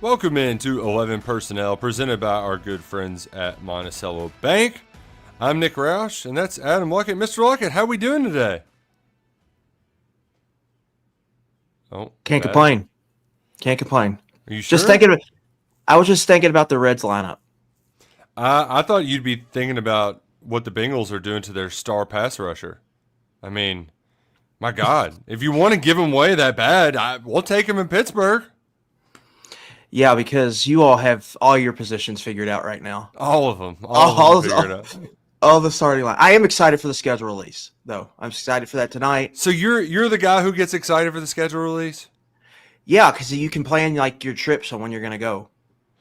Welcome in to 11 Personnel, presented by our good friends at Monticello Bank. I'm Nick Roush, and that's Adam Luckett. Mr. Luckett, how we doing today? Oh, Can't complain. Can't complain. Are you sure? I was just thinking about the Reds lineup. I thought you'd be thinking about what the Bengals are doing to their star pass rusher. I mean, my God, if you want to give him away that bad, we'll take him in Pittsburgh. Yeah, because you all have all your positions figured out right now. All of them. All the starting line. I am excited for the schedule release, though. I'm excited for that tonight. So you're the guy who gets excited for the schedule release? Yeah, because you can plan like your trips on when you're going to go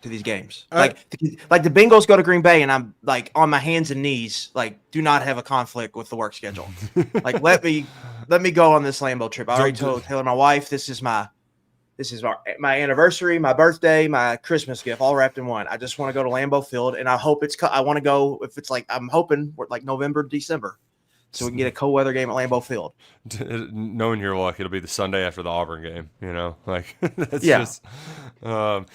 to these games. Like the Bengals go to Green Bay, and I'm like on my hands and knees, like do not have a conflict with the work schedule. Like let me go on this Lambeau trip. I already told Taylor, my wife, this is my anniversary, my birthday, my Christmas gift, all wrapped in one. I just want to go to Lambeau Field, and I hope I want to go if it's like I'm hoping like November, December, so we can get a cold weather game at Lambeau Field. Knowing your luck, it'll be the Sunday after the Auburn game. You know, like that's yeah. Just. Well,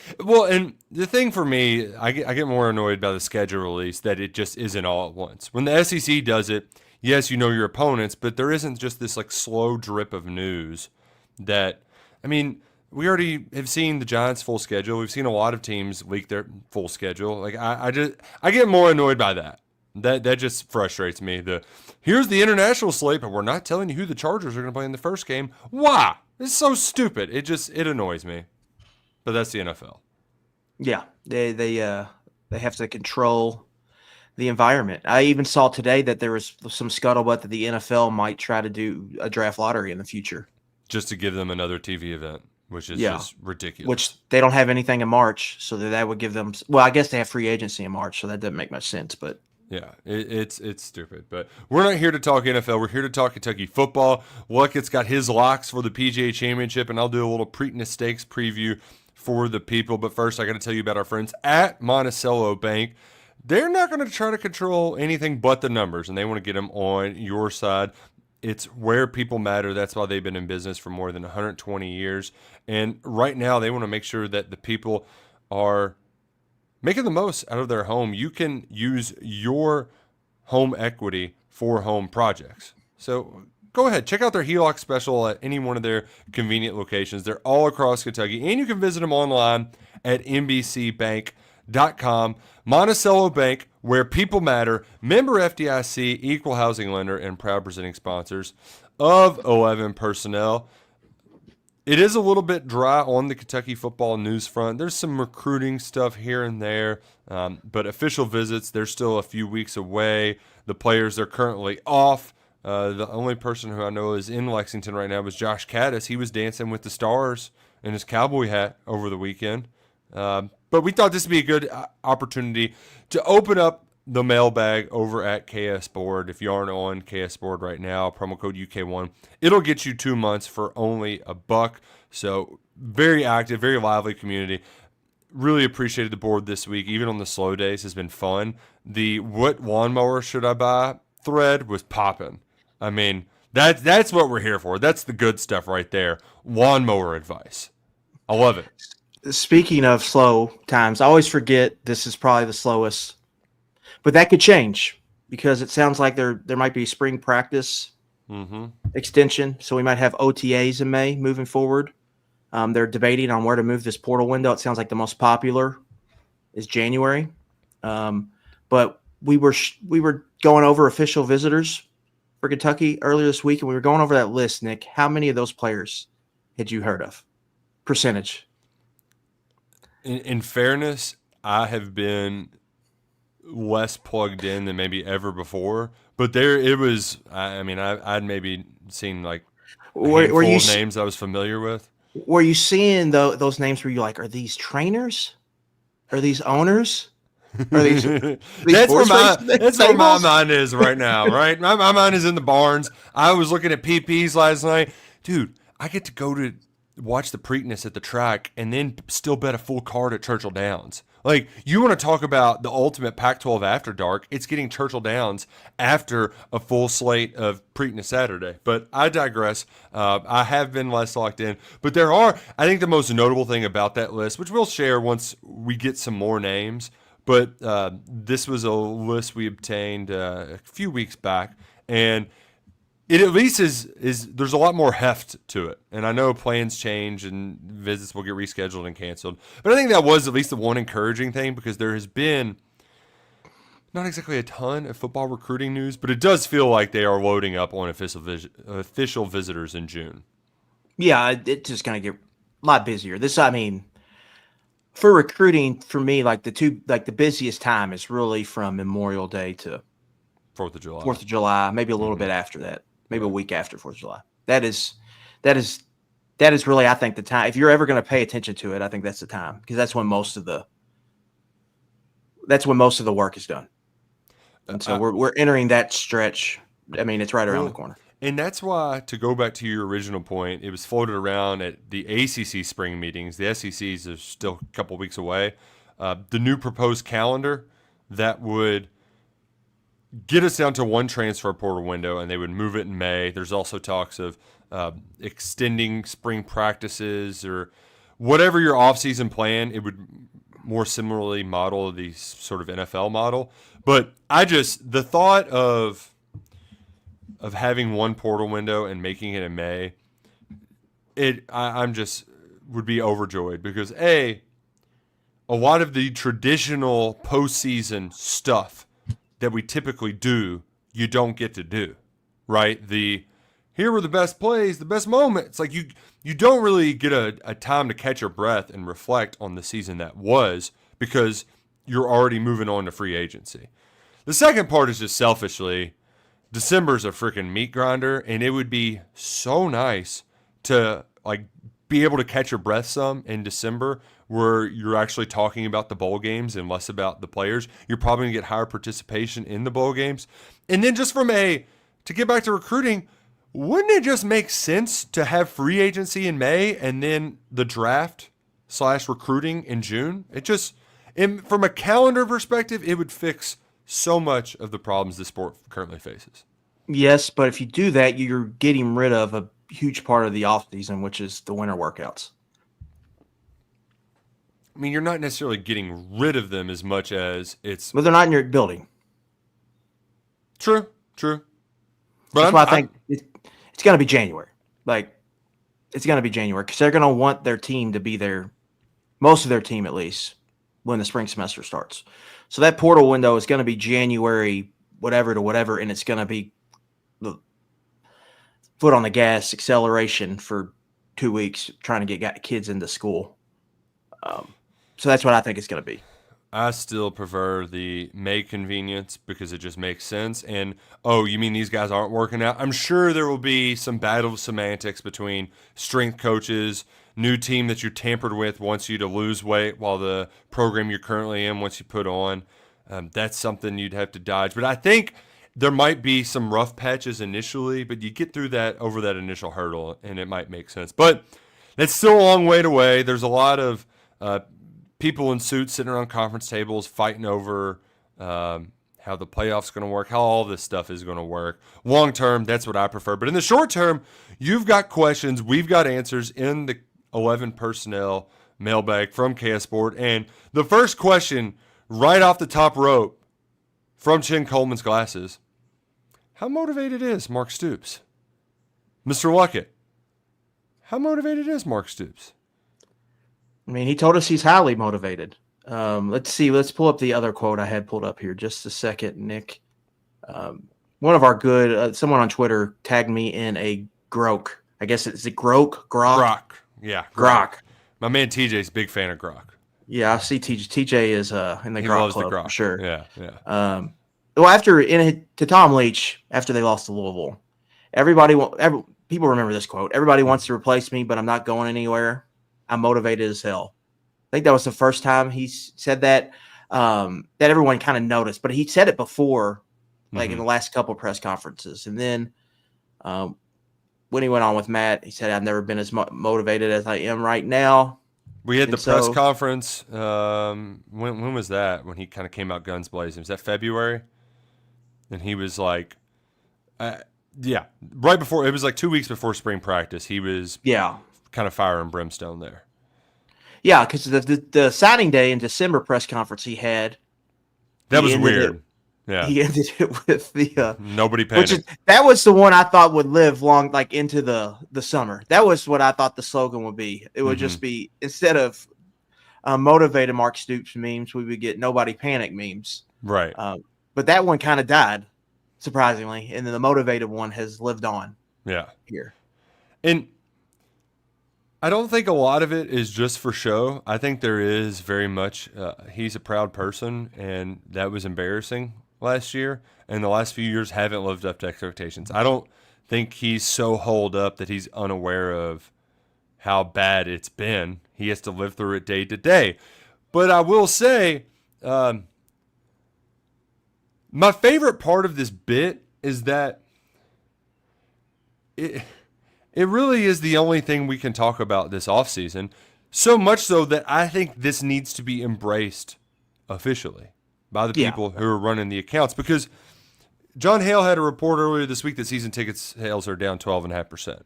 and the thing for me, I get more annoyed by the schedule release that it just isn't all at once. When the SEC does it, yes, you know your opponents, but there isn't just this like slow drip of news that, I mean. We already have seen the Giants' full schedule. We've seen a lot of teams leak their full schedule. Like I get more annoyed by that. That just frustrates me. Here's the international slate, but we're not telling you who the Chargers are going to play in the first game. Why? It's so stupid. It annoys me. But that's the NFL. Yeah, they have to control the environment. I even saw today that there was some scuttlebutt that the NFL might try to do a draft lottery in the future, just to give them another TV event. Which is just ridiculous. Which they don't have anything in March, so that would give them. Well, I guess they have free agency in March, so that doesn't make much sense. But yeah, it's stupid. But we're not here to talk NFL. We're here to talk Kentucky football. Luckett's got his locks for the PGA Championship, and I'll do a little Preakness Stakes preview for the people. But first, I got to tell you about our friends at Monticello Bank. They're not going to try to control anything but the numbers, and they want to get them on your side. It's where people matter. That's why they've been in business for more than 120 years. And right now, they want to make sure that the people are making the most out of their home. You can use your home equity for home projects. So go ahead, check out their HELOC special at any one of their convenient locations. They're all across Kentucky. And you can visit them online at nbcbank.com. Monticello Bank, where people matter, member FDIC, equal housing lender, and proud presenting sponsors of 11 Personnel. It is a little bit dry on the Kentucky football news front. There's some recruiting stuff here and there, but official visits, they're still a few weeks away. The players are currently off. The only person who I know is in Lexington right now was Josh Caddis. He was dancing with the stars in his cowboy hat over the weekend. But we thought this would be a good opportunity to open up the mailbag over at KSBoard. If you aren't on KSBoard right now, promo code UK1, it'll get you 2 months for only $1. So very active, very lively community. Really appreciated the board this week, even on the slow days, has been fun. The what lawnmower should I buy thread was popping. I mean, that's what we're here for. That's the good stuff right there. Lawnmower advice. I love it. Speaking of slow times, I always forget this is probably the slowest, but that could change because it sounds like there might be spring practice extension, so we might have OTAs in May moving forward. They're debating on where to move this portal window. It sounds like the most popular is January, but we were going over official visitors for Kentucky earlier this week, and we were going over that list. Nick, how many of those players had you heard of? Percentage. In fairness, I have been less plugged in than maybe ever before. But there it was. I mean, I'd maybe seen like a handful of names I was familiar with. Were you seeing those names where you're like, are these trainers? Are these owners? Are these that's where my mind is right now, right? My mind is in the barns. I was looking at PPs last night. Dude, I get to go to watch the Preakness at the track and then still bet a full card at Churchill Downs. Like, you want to talk about the ultimate Pac-12 after dark, it's getting Churchill Downs after a full slate of Preakness Saturday. But I digress. I have been less locked in. But I think the most notable thing about that list, which we'll share once we get some more names, but this was a list we obtained a few weeks back, and it at least is there's a lot more heft to it. And I know plans change and visits will get rescheduled and canceled. But I think that was at least the one encouraging thing, because there has been not exactly a ton of football recruiting news, but it does feel like they are loading up on official visitors in June. Yeah, it's just going to get a lot busier. For recruiting, for me, the busiest time is really from Memorial Day to 4th of July. 4th of July, maybe a little bit after that. Maybe a week after 4th of July. That is really, I think, the time. If you're ever going to pay attention to it, I think that's the time, because that's when most of the work is done. And so we're entering that stretch. I mean, it's right around the corner. And that's why, to go back to your original point, it was floated around at the ACC spring meetings. The SECs are still a couple weeks away. The new proposed calendar that would get us down to one transfer portal window, and they would move it in May. There's also talks of extending spring practices, or whatever your offseason plan. It would more similarly model the sort of NFL model. But the thought of having one portal window and making it in May, I'm just would be overjoyed, because a lot of the traditional postseason stuff that we typically do, you don't get to do, right? Here were the best plays, the best moments. Like, you don't really get a time to catch your breath and reflect on the season that was, because you're already moving on to free agency. The second part is just selfishly, December's a freaking meat grinder, and it would be so nice to be able to catch your breath some in December, where you're actually talking about the bowl games and less about the players. You're probably going to get higher participation in the bowl games. And then just to get back to recruiting, wouldn't it just make sense to have free agency in May and then the draft / recruiting in June? From a calendar perspective, it would fix so much of the problems the sport currently faces. Yes, but if you do that, you're getting rid of a huge part of the offseason, which is the winter workouts. I mean, you're not necessarily getting rid of them as much as it's... Well, they're not in your building. True. But that's why I think it's going to be January. It's going to be January, because they're going to want their team to be there, most of their team at least, when the spring semester starts. So that portal window is going to be January, whatever to whatever, and it's going to be the foot on the gas acceleration for 2 weeks trying to get kids into school. So that's what I think it's going to be. I still prefer the May convenience, because it just makes sense. And, oh, you mean these guys aren't working out? I'm sure there will be some battle of semantics between strength coaches, new team that you tampered with wants you to lose weight, while the program you're currently in wants you put on. That's something you'd have to dodge. But I think there might be some rough patches initially, but you get through over that initial hurdle, and it might make sense. But it's still a long way away. There's a lot of people in suits sitting around conference tables fighting over how the playoffs going to work, how all this stuff is going to work. Long term, that's what I prefer. But in the short term, you've got questions, we've got answers in the 11 personnel mailbag from KSBoard. And the first question right off the top rope from Chin Coleman's Glasses: how motivated is Mark Stoops? Mr. Luckett, how motivated is Mark Stoops? I mean, he told us he's highly motivated. Let's see. Let's pull up the other quote I had pulled up here. Just a second, Nick. One of our good, someone on Twitter tagged me in a grok. I guess it's a grok? Grok. Yeah. Grok. My man TJ's a big fan of grok. Yeah, I see TJ. TJ is in the grok club, for sure. Yeah. Well, to Tom Leach, after they lost to Louisville, people remember this quote. Everybody wants to replace me, but I'm not going anywhere. I'm motivated as hell. I think that was the first time he said that everyone kind of noticed, but he said it before, in the last couple of press conferences. And then when he went on with Matt, he said, I've never been as motivated as I am right now. We had the press conference. When was that? When he kind of came out guns blazing? Was that February? And he was like, yeah, right before, it was like 2 weeks before spring practice. He was kind of fire and brimstone there. Yeah, because the signing day in December press conference he had. That was weird. Yeah, he ended it with the nobody panicked. That was the one I thought would live long, like into the summer. That was what I thought the slogan would be. It would just be, instead of motivated Mark Stoops memes, we would get nobody panic memes. Right. But that one kind of died, surprisingly, and then the motivated one has lived on. Yeah. Here. And I don't think a lot of it is just for show. I think there is very much, he's a proud person, and that was embarrassing last year, and the last few years haven't lived up to expectations. I don't think he's so holed up that he's unaware of how bad it's been. He has to live through it day to day. But I will say, my favorite part of this bit is that it really is the only thing we can talk about this offseason, so much so that I think this needs to be embraced officially by the people who are running the accounts. Because John Hale had a report earlier this week that season ticket sales are down 12.5%.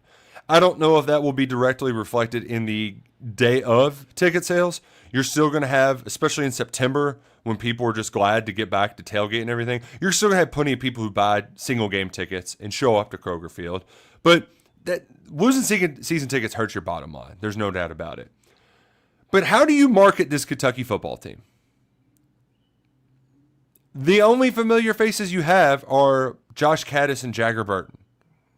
I don't know if that will be directly reflected in the day of ticket sales. You're still going to have, especially in September, when people are just glad to get back to tailgate and everything, you're still going to have plenty of people who buy single game tickets and show up to Kroger Field. But that losing season tickets hurts your bottom line. There's no doubt about it. But how do you market this Kentucky football team? The only familiar faces you have are Josh Caddis and Jagger Burton.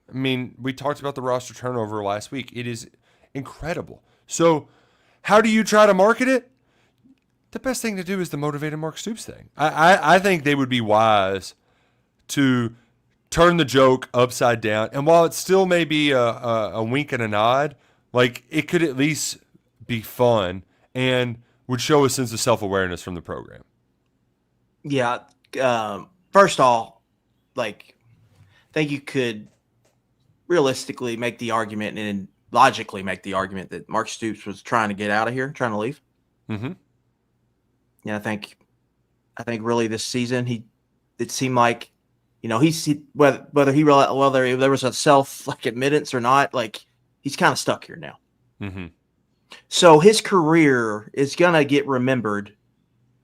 I mean, we talked about the roster turnover last week. It is incredible. So how do you try to market it? The best thing to do is the motivated Mark Stoops thing. I think they would be wise to turn the joke upside down. And while it still may be a wink and a nod, like, it could at least be fun and would show a sense of self-awareness from the program. Yeah. First of all, like, I think you could realistically make the argument and logically make the argument that Mark Stoops was trying to get out of here, trying to leave. Mm-hmm. Yeah, I think really this season it seemed like, you know, whether there was a self admittance or not, like, he's kind of stuck here now. Mm-hmm. So his career is gonna get remembered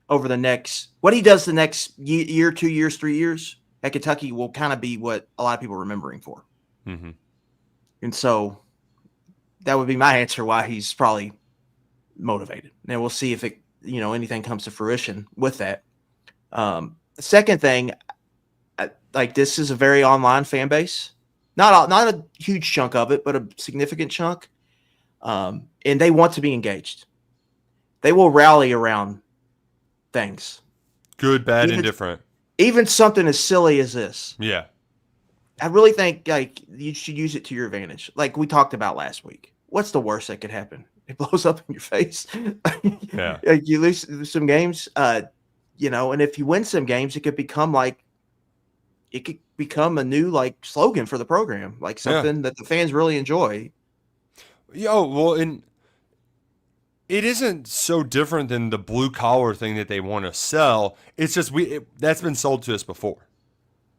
over the next, what he does the next year, 2 years, 3 years at Kentucky will kind of be what a lot of people are remembering for. Mm-hmm. And so that would be my answer why he's probably motivated. And we'll see if anything comes to fruition with that. The second thing, like, this is a very online fan base, not a huge chunk of it, but a significant chunk. And they want to be engaged. They will rally around things. Good, bad, indifferent. Even something as silly as this. Yeah. I really think, like, you should use it to your advantage. Like we talked about last week. What's the worst that could happen? It blows up in your face. Yeah. You lose some games, and if you win some games, it could become a new, like, slogan for the program, like something that the fans really enjoy. And it isn't so different than the blue collar thing that they want to sell. It's just that's been sold to us before.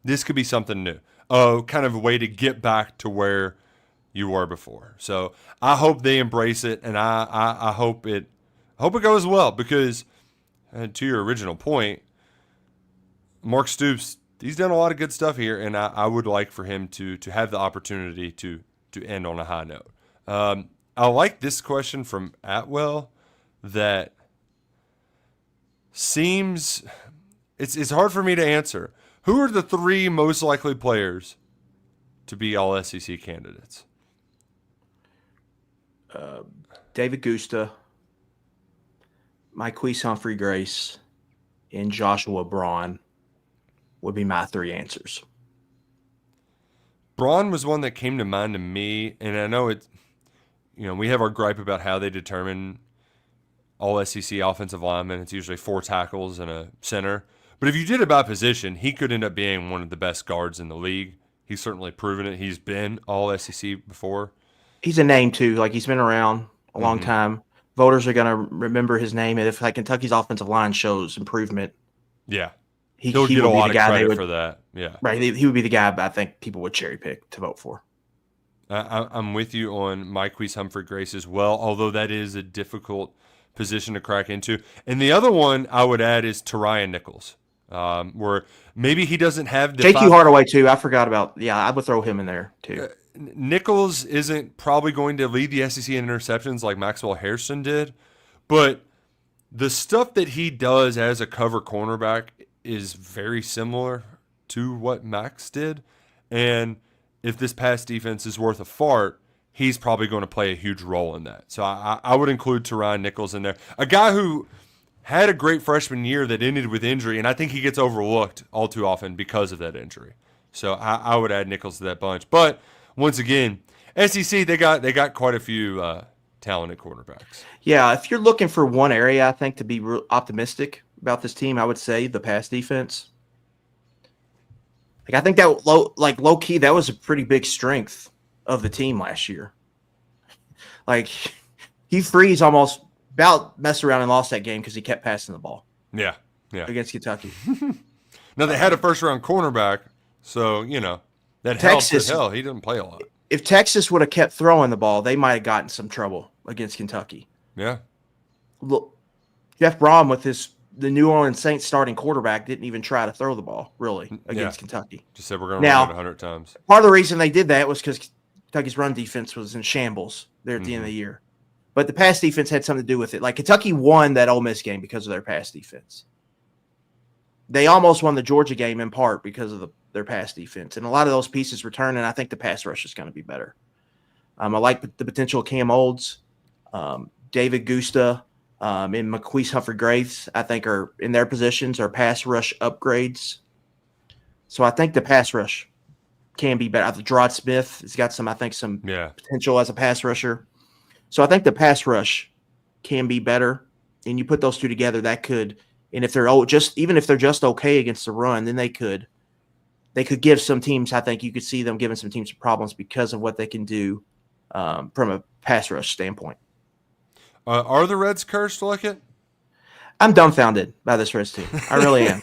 This could be something new, kind of a way to get back to where you were before. So I hope they embrace it, and I hope it goes well, because to your original point, Mark Stoops, he's done a lot of good stuff here, and I would like for him to have the opportunity to end on a high note. I like this question from Atwell that seems it's hard for me to answer. Who are the 3 most likely players to be all SEC candidates? David Gusta, Myquise Humphrey Grace, and Joshua Braun would be my 3 answers. Braun was one that came to mind to me, and I know we have our gripe about how they determine all SEC offensive linemen. It's usually 4 tackles and a center. But if you did it by position, he could end up being one of the best guards in the league. He's certainly proven it. He's been all SEC before. He's a name too. Like he's been around a long time. Voters are going to remember his name, and if like Kentucky's offensive line shows improvement, yeah, he he'll get a would be lot the of guy credit they would, for that. Yeah, right. He would be the guy I think people would cherry pick to vote for. I'm with you on Marquise Humphrey-Grace as well, although that is a difficult position to crack into. And the other one I would add is Ryan Nichols, where maybe he doesn't have the JQ Hardaway too. I forgot about. Yeah, I would throw him in there too. Nichols isn't probably going to lead the SEC in interceptions like Maxwell Harrison did, but the stuff that he does as a cover cornerback is very similar to what Max did. And if this pass defense is worth a fart, he's probably going to play a huge role in that. So I would include Ryan Nichols in there. A guy who had a great freshman year that ended with injury, and I think he gets overlooked all too often because of that injury. So I would add Nichols to that bunch. But once again, SEC, they got quite a few talented quarterbacks. Yeah, if you're looking for one area, I think to be real optimistic about this team, I would say the pass defense. Like I think that low key, that was a pretty big strength of the team last year. Like Hugh Freeze almost about messed around and lost that game because he kept passing the ball. Yeah, against Kentucky. Now they had a first round cornerback, so that helps. Hell, he didn't play a lot. If Texas would have kept throwing the ball, they might have gotten some trouble against Kentucky. Yeah. Look, Jeff Brom with the New Orleans Saints starting quarterback didn't even try to throw the ball, really, against Kentucky. Just said we're going to run it 100 times. Part of the reason they did that was because Kentucky's run defense was in shambles there at the end of the year. But the pass defense had something to do with it. Like Kentucky won that Ole Miss game because of their pass defense. They almost won the Georgia game in part because of their pass defense. And a lot of those pieces return, and I think the pass rush is going to be better. I like the potential of Cam Olds, David Gusta, and Marquise Humphrey-Grace, I think, are in their positions are pass rush upgrades. So I think the pass rush can be better. Gerard Smith has got some potential as a pass rusher. So I think the pass rush can be better. And you put those two together, that could, and if they're even if they're just okay against the run, then they could give some teams, I think you could see them giving some teams problems because of what they can do from a pass rush standpoint. Are the Reds cursed, Luckett? I'm dumbfounded by this Reds team. I really am.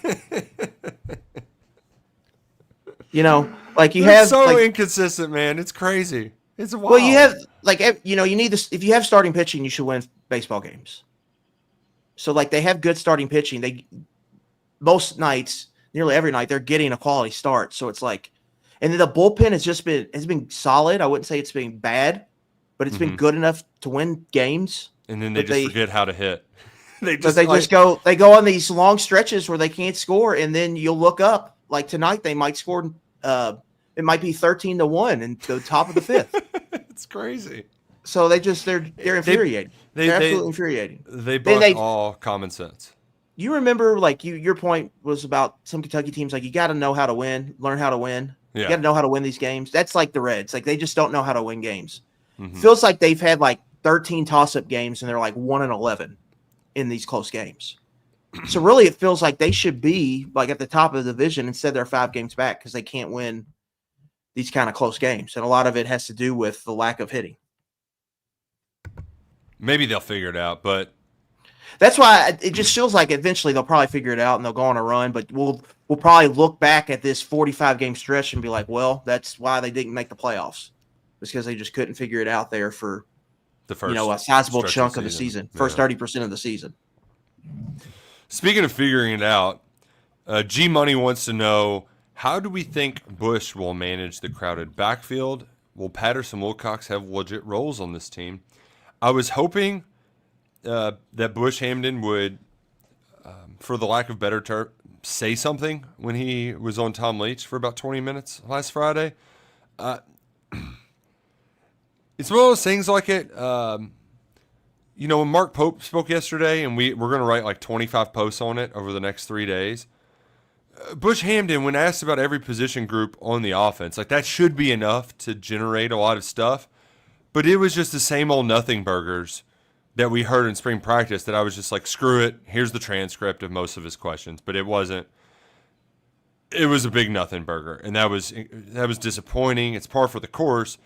Like you have so inconsistent, man. It's crazy. It's wild. Well, you have you need this. If you have starting pitching, you should win baseball games. So they have good starting pitching. Most nights, nearly every night, they're getting a quality start. So it's and then the bullpen has been solid. I wouldn't say it's been bad, but it's been good enough to win games. And then they forget how to hit. They go on these long stretches where they can't score, and then you'll look up like tonight they might score. It might be 13-1 in the top of the fifth. It's crazy. So they're infuriating. They're absolutely infuriating. They buck all common sense. You remember your point was about some Kentucky teams you got to know how to win, learn how to win. Yeah. You got to know how to win these games. That's like the Reds. They just don't know how to win games. Feels like they've had 13 toss-up games and they're 1-11 in these close games. So really it feels like they should be at the top of the division. Instead they're 5 games back because they can't win these kind of close games. And a lot of it has to do with the lack of hitting. Maybe they'll figure it out, but that's why it just feels like eventually they'll probably figure it out and they'll go on a run. But we'll probably look back at this 45-game stretch and be like, well, that's why they didn't make the playoffs. It's because they just couldn't figure it out there for the first a sizable chunk of the season, first 30% of the season. Speaking of figuring it out, G Money wants to know, how do we think Bush will manage the crowded backfield? Will Patterson Wilcox have legit roles on this team? I was hoping that Bush Hamden would, for the lack of better term, say something when he was on Tom Leach for about 20 minutes last Friday. It's one of those things when Mark Pope spoke yesterday, and we're going to write 25 posts on it over the next 3 days. Bush Hamden, when asked about every position group on the offense, that should be enough to generate a lot of stuff. But it was just the same old nothing burgers that we heard in spring practice that I was just screw it. Here's the transcript of most of his questions. But it wasn't. it was a big nothing burger, and that was disappointing. It's par for the course.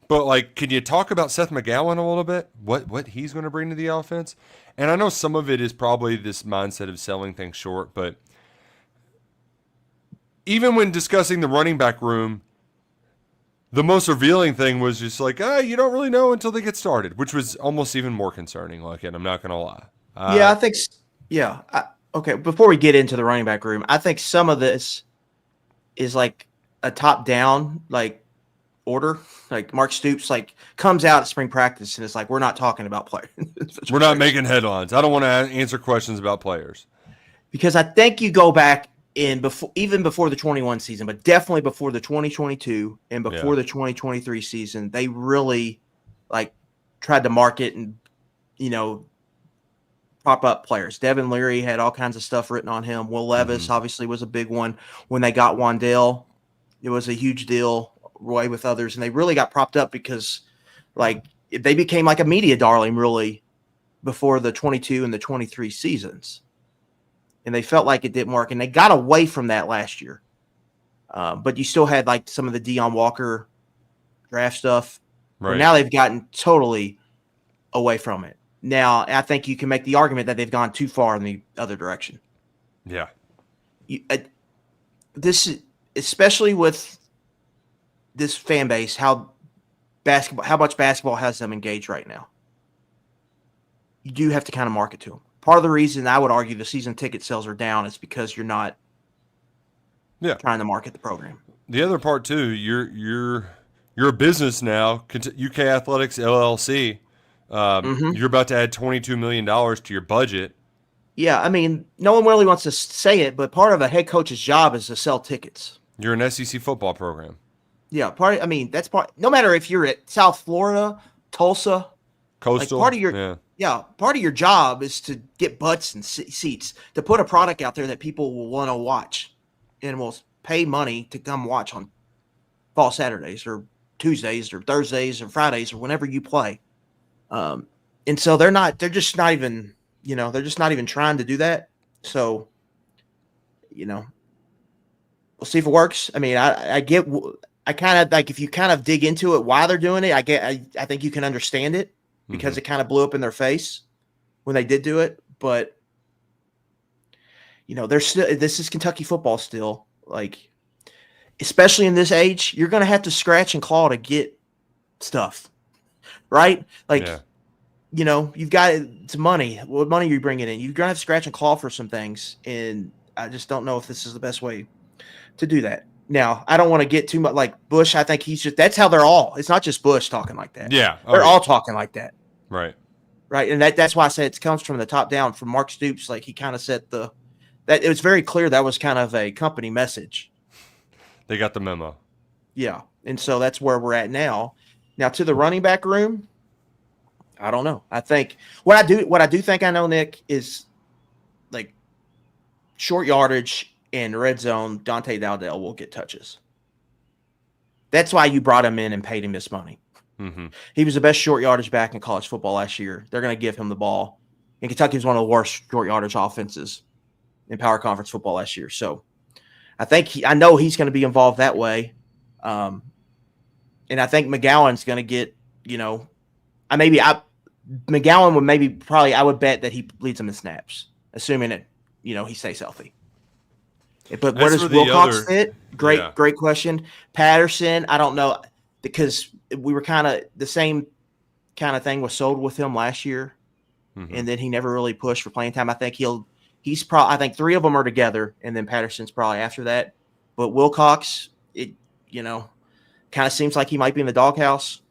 But, like, can you talk about Seth McGowan a little bit? What he's going to bring to the offense? And I know some of it is probably this mindset of selling things short, but even when discussing the running back room, the most revealing thing was just like, you don't really know until they get started, which was almost even more concerning. Like, and I'm not going to lie. Yeah, I think. Yeah. Okay. Before we get into the running back room, I think some of this is like a top-down like order. Like Mark Stoops like comes out at spring practice and it's like, we're not talking about players. We're not making headlines. I don't want to answer questions about players. Because I think you go back even before the 21 season, but definitely before the 2022 and before the 2023 season, they really like tried to market and, prop up players. Devin Leary had all kinds of stuff written on him. Will Levis obviously was a big one. When they got Wandale, it was a huge deal. Roy with others, and they really got propped up because like they became like a media darling really before the 22 and the 23 seasons. And they felt like it didn't work, and they got away from that last year. But you still had like some of the Deion Walker draft stuff. Right. Now they've gotten totally away from it. Now I think you can make the argument that they've gone too far in the other direction. Yeah. This is especially with this fan base, how much basketball has them engaged right now. You do have to kind of market to them. Part of the reason I would argue the season ticket sales are down is because you're not trying to market the program. The other part too, you're a business now, UK Athletics LLC. You're about to add $22 million to your budget. Yeah, I mean, no one really wants to say it, but part of a head coach's job is to sell tickets. You're an SEC football program. Yeah, that's part. No matter if you're at South Florida, Tulsa, Coastal, like part of your job is to get butts and seats, to put a product out there that people will want to watch and will pay money to come watch on fall Saturdays or Tuesdays or Thursdays or Fridays or whenever you play. And so they're just not even trying to do that. So, we'll see if it works. I mean, I kind of like, if you kind of dig into it, why they're doing it, I think you can understand it because it kind of blew up in their face when they did do it. But, this is Kentucky football still, like, especially in this age, you're going to have to scratch and claw to get stuff, right? Like, you've got some money. What money are you bringing in? You're going to have to scratch and claw for some things. And I just don't know if this is the best way to do that. Now, I don't want to get too much like Bush. I think that's how they're all. It's not just Bush talking like that. Yeah. They're all talking like that. Right. Right. And that's why I said it comes from the top down, from Mark Stoops. Like, he kind of said that it was very clear that was kind of a company message. They got the memo. Yeah. And so that's where we're at now. Now, to the running back room, I don't know. I think what I do think I know, Nick, is like short yardage and red zone, Dante Dowdell will get touches. That's why you brought him in and paid him this money. Mm-hmm. He was the best short yardage back in college football last year. They're going to give him the ball. And Kentucky was one of the worst short yardage offenses in power conference football last year. So I know he's going to be involved that way. And I think McGowan's going to get, McGowan would I would bet that he leads them in snaps, assuming that, he stays healthy. But where does Wilcox fit? Great question. Patterson, I don't know, because we were kind of the same kind of thing was sold with him last year, and then he never really pushed for playing time. I think I think three of them are together, and then Patterson's probably after that. But Wilcox, it kind of seems like he might be in the doghouse.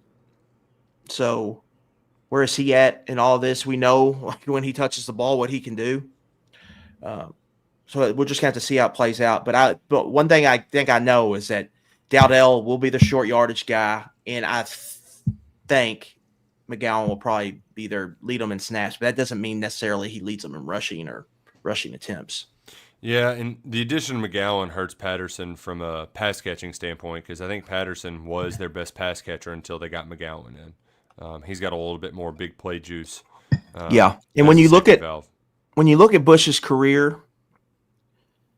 So where is he at in all of this? We know when he touches the ball what he can do. So we'll just have to see how it plays out. But one thing I think I know is that Dowdell will be the short yardage guy, and I think McGowan will probably be their lead them in snaps. But that doesn't mean necessarily he leads them in rushing or rushing attempts. Yeah, and the addition of McGowan hurts Patterson from a pass catching standpoint because I think Patterson was their best pass catcher until they got McGowan in. He's got a little bit more big play juice. And when you look at Bush's career,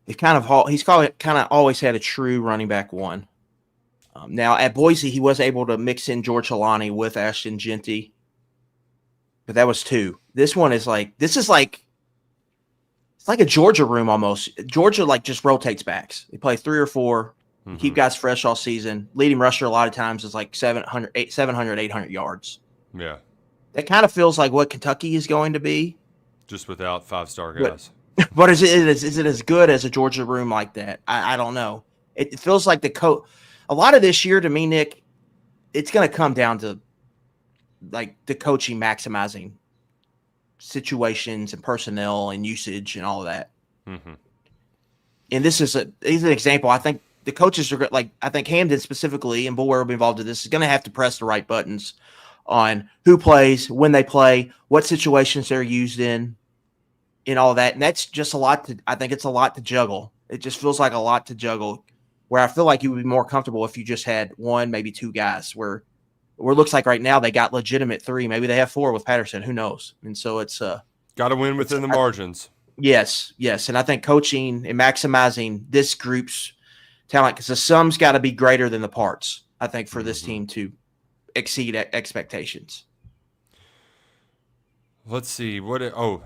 he's kind of always had a true running back one. Now at Boise, he was able to mix in George Halani with Ashton Genty, but that was 2. This one is like it's like a Georgia room almost. Georgia like just rotates backs. They play 3 or 4, keep guys fresh all season. Leading rusher a lot of times is like 700, 800 yards. Yeah, that kind of feels like what Kentucky is going to be, just without 5-star guys. But is it as good as a Georgia room like that? I don't know. It feels like a lot of this year to me, Nick, it's going to come down to like the coaching maximizing situations and personnel and usage and all of that. Mm-hmm. And this is an example. I think the coaches are like, I think Hamden specifically, and Bulwer will be involved in this, is going to have to press the right buttons on who plays, when they play, what situations they're used in all of that. And that's just I think it's a lot to juggle. It just feels like a lot to juggle, where I feel like you would be more comfortable if you just had 1, maybe 2 guys, where it looks like right now they got legitimate 3. Maybe they have 4 with Patterson. Who knows? And so it's got to win within the margins. Yes. And I think coaching and maximizing this group's talent, because the sum's got to be greater than the parts, I think, for this team to exceed expectations. Let's see.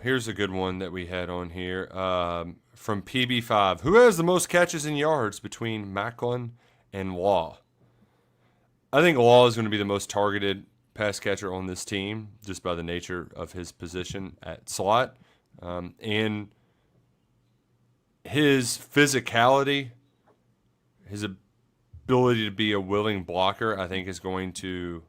Here's a good one that we had on here from PB5. Who has the most catches and yards between Macklin and Law? I think Law is going to be the most targeted pass catcher on this team, just by the nature of his position at slot. And his physicality, his ability to be a willing blocker, I think is going to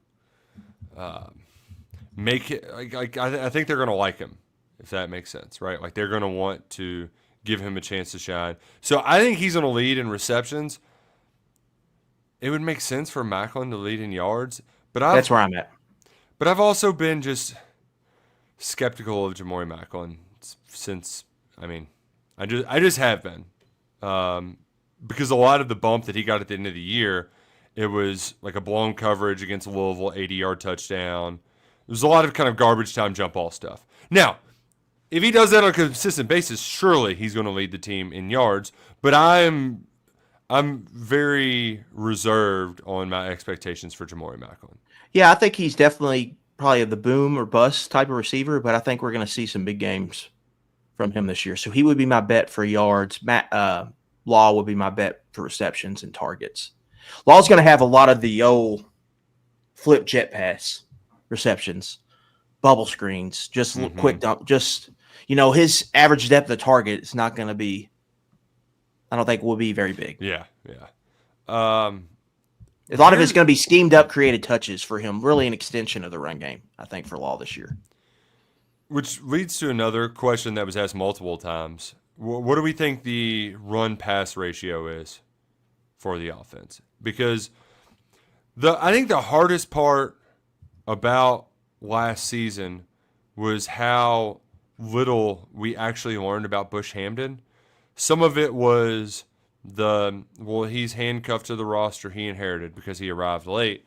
make it. I think they're going to like him, if that makes sense, right? Like they're going to want to give him a chance to shine. So I think he's going to lead in receptions. It would make sense for Macklin to lead in yards, but that's where I'm at. But I've also been just skeptical of Jamori Macklin since. I just have been, because a lot of the bump that he got at the end of the year, it was like a blown coverage against Louisville, 80-yard touchdown. It was a lot of kind of garbage time jump ball stuff. Now, if he does that on a consistent basis, surely he's going to lead the team in yards. But I'm very reserved on my expectations for Jamori Macklin. Yeah, I think he's definitely probably the boom or bust type of receiver, but I think we're going to see some big games from him this year. So he would be my bet for yards. Law would be my bet for receptions and targets. Law's going to have a lot of the old flip jet pass receptions, bubble screens, just quick dump. Just, his average depth of target is not going to be, I don't think will be very big. Yeah. A lot of it's going to be schemed up, created touches for him, really an extension of the run game, I think, for Law this year. Which leads to another question that was asked multiple times. What do we think the run-pass ratio is for the offense? Because I think the hardest part about last season was how little we actually learned about Bush Hamden. Some of it was he's handcuffed to the roster he inherited because he arrived late.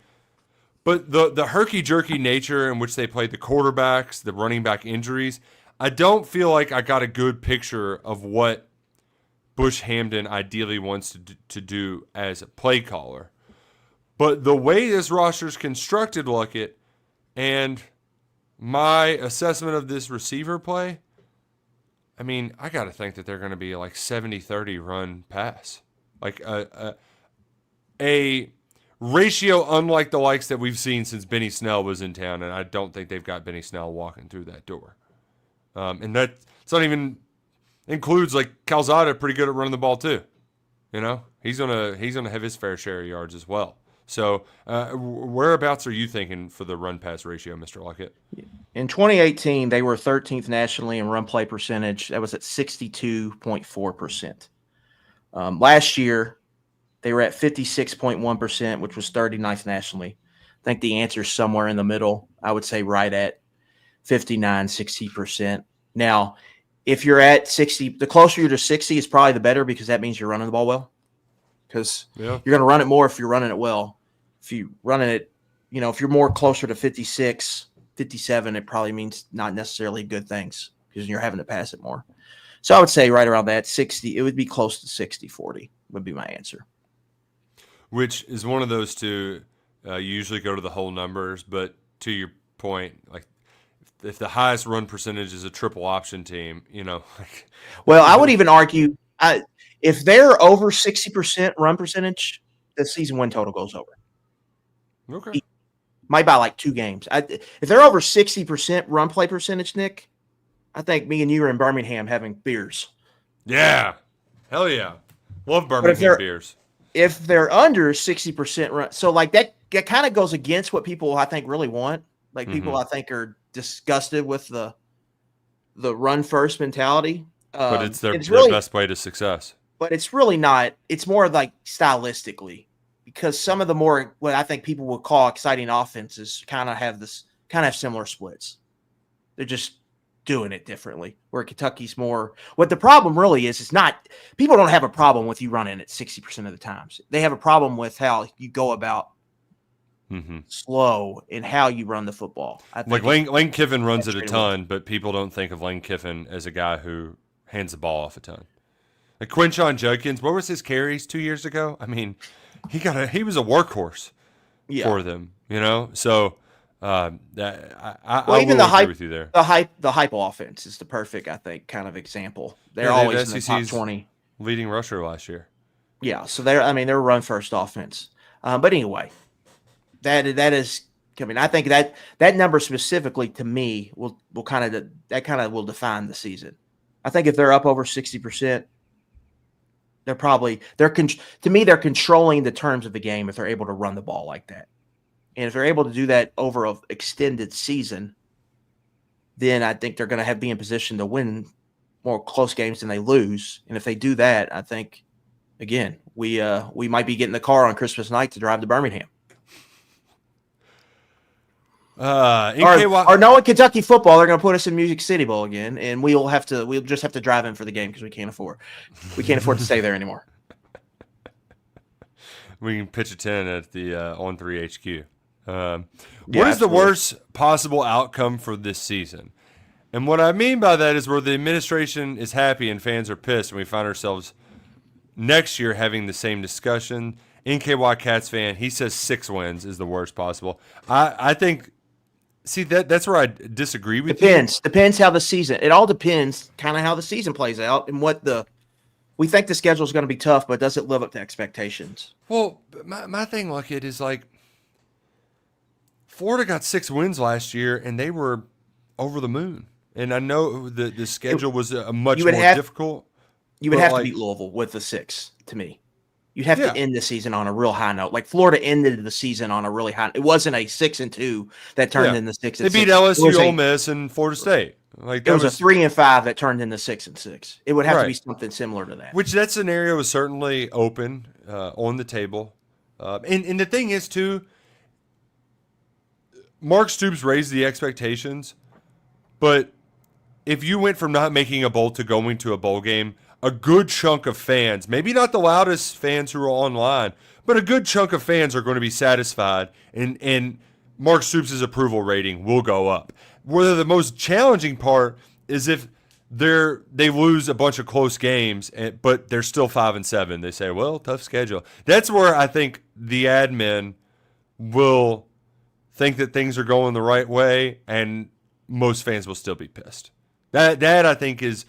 But the herky-jerky nature in which they played the quarterbacks, the running back injuries, I don't feel like I got a good picture of what Bush Hamden ideally wants to do as a play caller. But the way this roster is constructed, Luckett, and my assessment of this receiver play, I got to think that they're going to be like 70-30 run pass. Like a ratio unlike the likes that we've seen since Benny Snell was in town, and I don't think they've got Benny Snell walking through that door. And that's not even includes like Calzada, pretty good at running the ball too. He's gonna have his fair share of yards as well. So whereabouts are you thinking for the run pass ratio, Mr. Luckett? In 2018, they were 13th nationally in run play percentage. That was at 62.4%. Last year, they were at 56.1%, which was 39th nationally. I think the answer is somewhere in the middle. I would say right at 59, 60%. Now, if you're at 60, the closer you're to 60 is probably the better, because that means you're running the ball well. Because you're going to run it more if you're running it well. If you're running it, if you're more closer to 56, 57, it probably means not necessarily good things because you're having to pass it more. So I would say right around that 60. It would be close to 60-40 would be my answer. Which is one of those two. You usually go to the whole numbers, but to your point, like if the highest run percentage is a triple option team, like. Well, I would even argue if they're over 60% run percentage, the season win total goes over. Okay. Might by like 2 games. If they're over 60% run play percentage, Nick, I think me and you are in Birmingham having beers. Yeah. Hell yeah. Love Birmingham beers. If they're under 60% run, so like that kind of goes against what people I think really want. Like people I think are disgusted with the run first mentality. But it's their really, best way to success. But it's really not. It's more like stylistically, because some of the more what I think people would call exciting offenses kind of have similar splits. They're just doing it differently. Where Kentucky's more. What the problem really is not people don't have a problem with you running it 60% of the times. They have a problem with how you go about slow and how you run the football. I think like Lane Kiffin runs it a ton, but people don't think of Lane Kiffin as a guy who hands the ball off a ton. Like Quinshon Judkins, what was his carries 2 years ago? I mean, he was a workhorse for them, So I even will the hype agree with you there. The hype offense is the perfect, I think, kind of example. They're always in the top 20. Leading rusher last year. Yeah, so they're a run first offense. But anyway, that is. I mean, I think that number specifically to me will kind of define the season. I think if they're up over 60%, they're controlling the terms of the game if they're able to run the ball like that. And if they're able to do that over an extended season, then I think they're going to be in position to win more close games than they lose. And if they do that, I think, again, we might be getting the car on Christmas night to drive to Birmingham. Or knowing Kentucky football, they're going to put us in Music City Bowl again, and we'll just have to drive in for the game because we can't afford to stay there anymore. We can pitch a 10 at the On 3 HQ. What is absolutely. the worst possible outcome for this season? And what I mean by that is where the administration is happy and fans are pissed, and we find ourselves next year having the same discussion. NKY Cats fan, he says 6 wins is the worst possible. I think. See, that's where I disagree with you. Depends how the season. It all depends kind of how the season plays out and we think the schedule is going to be tough, but does it live up to expectations? Well, my thing, Luckett, is like Florida got 6 wins last year, and they were over the moon. And I know the schedule was much more difficult. You would have to beat Louisville with the 6, to me. You'd have to end the season on a real high note. Like Florida ended the season on a really high. It wasn't a 6-2 that turned into 6-6. They beat LSU, Ole Miss, and Florida State. Like it was a 3-5 that turned into 6-6. It would have to be something similar to that. Which that scenario is certainly open on the table. And the thing is too, Mark Stoops raised the expectations, but if you went from not making a bowl to going to a bowl game, a good chunk of fans, maybe not the loudest fans who are online, but a good chunk of fans are going to be satisfied, and Mark Stoops' approval rating will go up. Where the most challenging part is if they lose a bunch of close games, but they're still 5-7. They say, well, tough schedule. That's where I think the admin will think that things are going the right way, and most fans will still be pissed. That I think is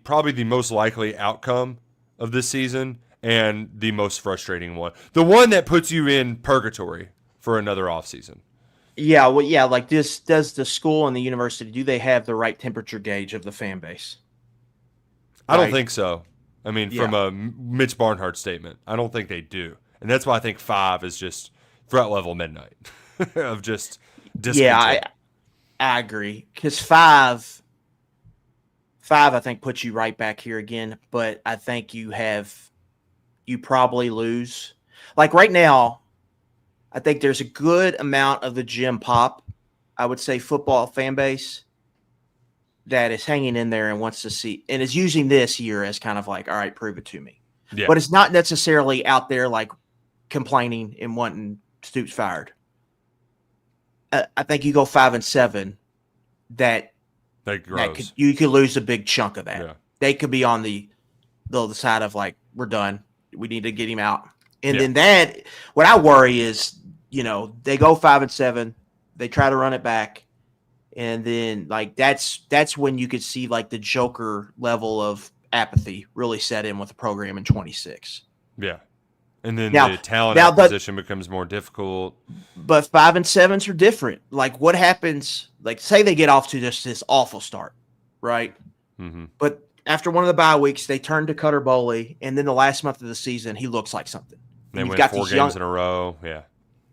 probably the most likely outcome of this season and the most frustrating one. The one that puts you in purgatory for another offseason. Yeah, well, yeah, like this, does the school and the university, do they have the right temperature gauge of the fan base? I don't think so. I mean, from a Mitch Barnhart statement, I don't think they do. And that's why I think 5 is just threat level midnight of just discontent. Yeah, I agree. Because 5, I think, puts you right back here again. But I think you probably lose. Like right now, I think there's a good amount of the gym pop, I would say, football fan base that is hanging in there and wants to see, and is using this year as kind of like, all right, prove it to me. Yeah. But it's not necessarily out there like complaining and wanting Stoops fired. I think you go 5-7, that's that grows. you could lose a big chunk of that. Yeah. They could be on the side of like, we're done. We need to get him out. And Yeah. then what I worry is, they go 5-7, they try to run it back. And then like, that's when you could see like the Joker level of apathy really set in with the program in 26. Yeah. And then Now- the talent now, but- acquisition becomes more difficult. But 5-7s are different. Like what happens, like say they get off to just this awful start, right? Mm-hmm. But after one of the bye weeks, they turn to Cutter Boley, and then the last month of the season, he looks like something. They You've win got 4 these games in a row. Yeah.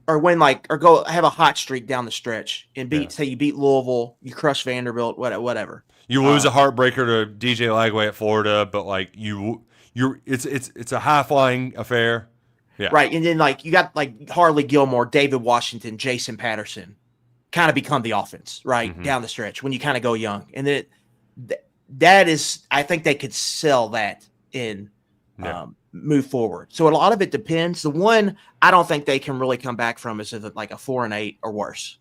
or go have a hot streak down the stretch and say you beat Louisville, you crush Vanderbilt, whatever. You lose a heartbreaker to DJ Lagway at Florida, but like it's a high flying affair. Yeah. Right. And then like you got like Harley Gilmore, David Washington, Jason Patterson kind of become the offense, right? Mm-hmm. Down the stretch when you kind of go young. And then that is, I think they could sell that in move forward. So a lot of it depends. The one I don't think they can really come back from is like a 4-8 or worse.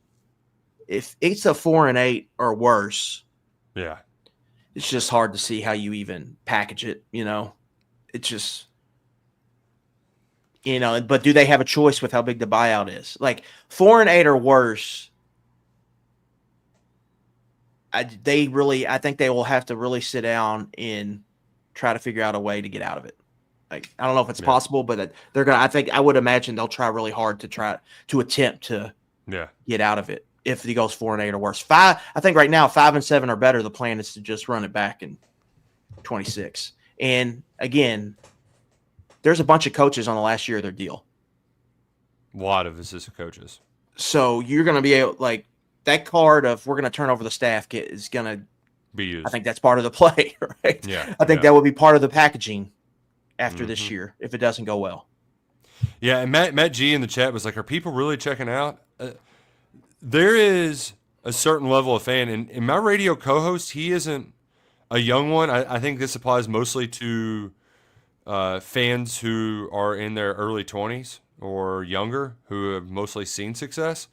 If it's a 4-8 or worse, Yeah. it's just hard to see how you even package it. It's just, but do they have a choice with how big the buyout is? Like 4-8 or worse. I think they will have to really sit down and try to figure out a way to get out of it. Like, I don't know if it's possible, but I would imagine they'll try really hard to attempt to get out of it if he goes 4-8 or worse. I think right now 5-7 or better. The plan is to just run it back in 26. And again, there's a bunch of coaches on the last year of their deal. A lot of assistant coaches. So you're going to be able, like, that card of we're going to turn over the staff is going to be used. I think that's part of the play, right? Yeah. I think that would be part of the packaging after this year if it doesn't go well. Yeah, and Matt G in the chat was like, are people really checking out? There is a certain level of fan, and my radio co-host, he isn't a young one. I think this applies mostly to fans who are in their early 20s or younger who have mostly seen success.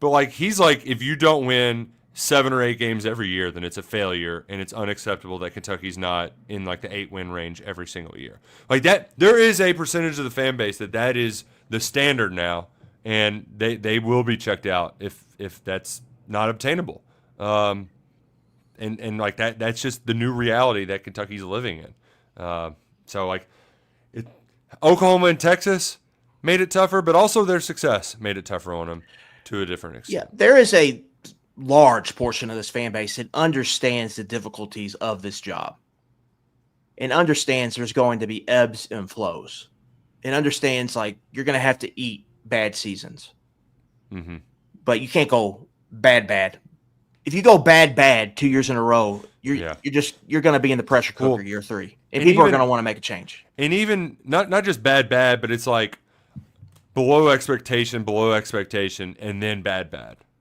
But like he's like, if you don't win 7 or 8 games every year, then it's a failure, and it's unacceptable that Kentucky's not in like the 8-win range every single year. Like that, there is a percentage of the fan base that is the standard now, and they will be checked out if that's not obtainable. And like that's just the new reality that Kentucky's living in. So like Oklahoma and Texas made it tougher, but also their success made it tougher on them to a different extent. Yeah, there is a large portion of this fan base that understands the difficulties of this job and understands there's going to be ebbs and flows and understands like you're going to have to eat bad seasons. Mm-hmm. But you can't go bad. If you go bad 2 years in a row, you're going to be in the pressure cooker year 3. And people are going to want to make a change. And even not just bad, but it's like below expectation, and then bad.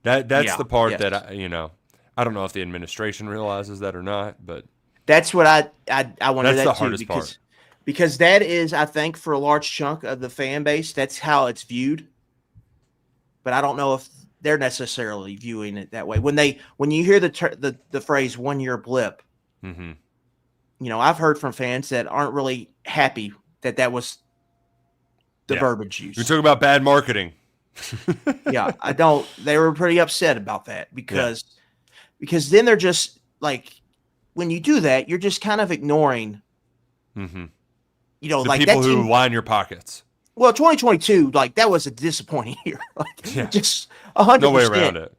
That's the part that I don't know if the administration realizes that or not, but that's what I wonder. That's that the too, hardest part. Because that is, I think, for a large chunk of the fan base, that's how it's viewed. But I don't know if they're necessarily viewing it that way. When you hear the phrase 1 year blip, mm-hmm. I've heard from fans that aren't really happy that was the verbiage used. You're talking about bad marketing. Yeah, they were pretty upset about that because then they're just like, when you do that, you're just kind of ignoring, mm-hmm. The like people who line your pockets. Well, 2022, like that was a disappointing year. Just 100%. No way around it.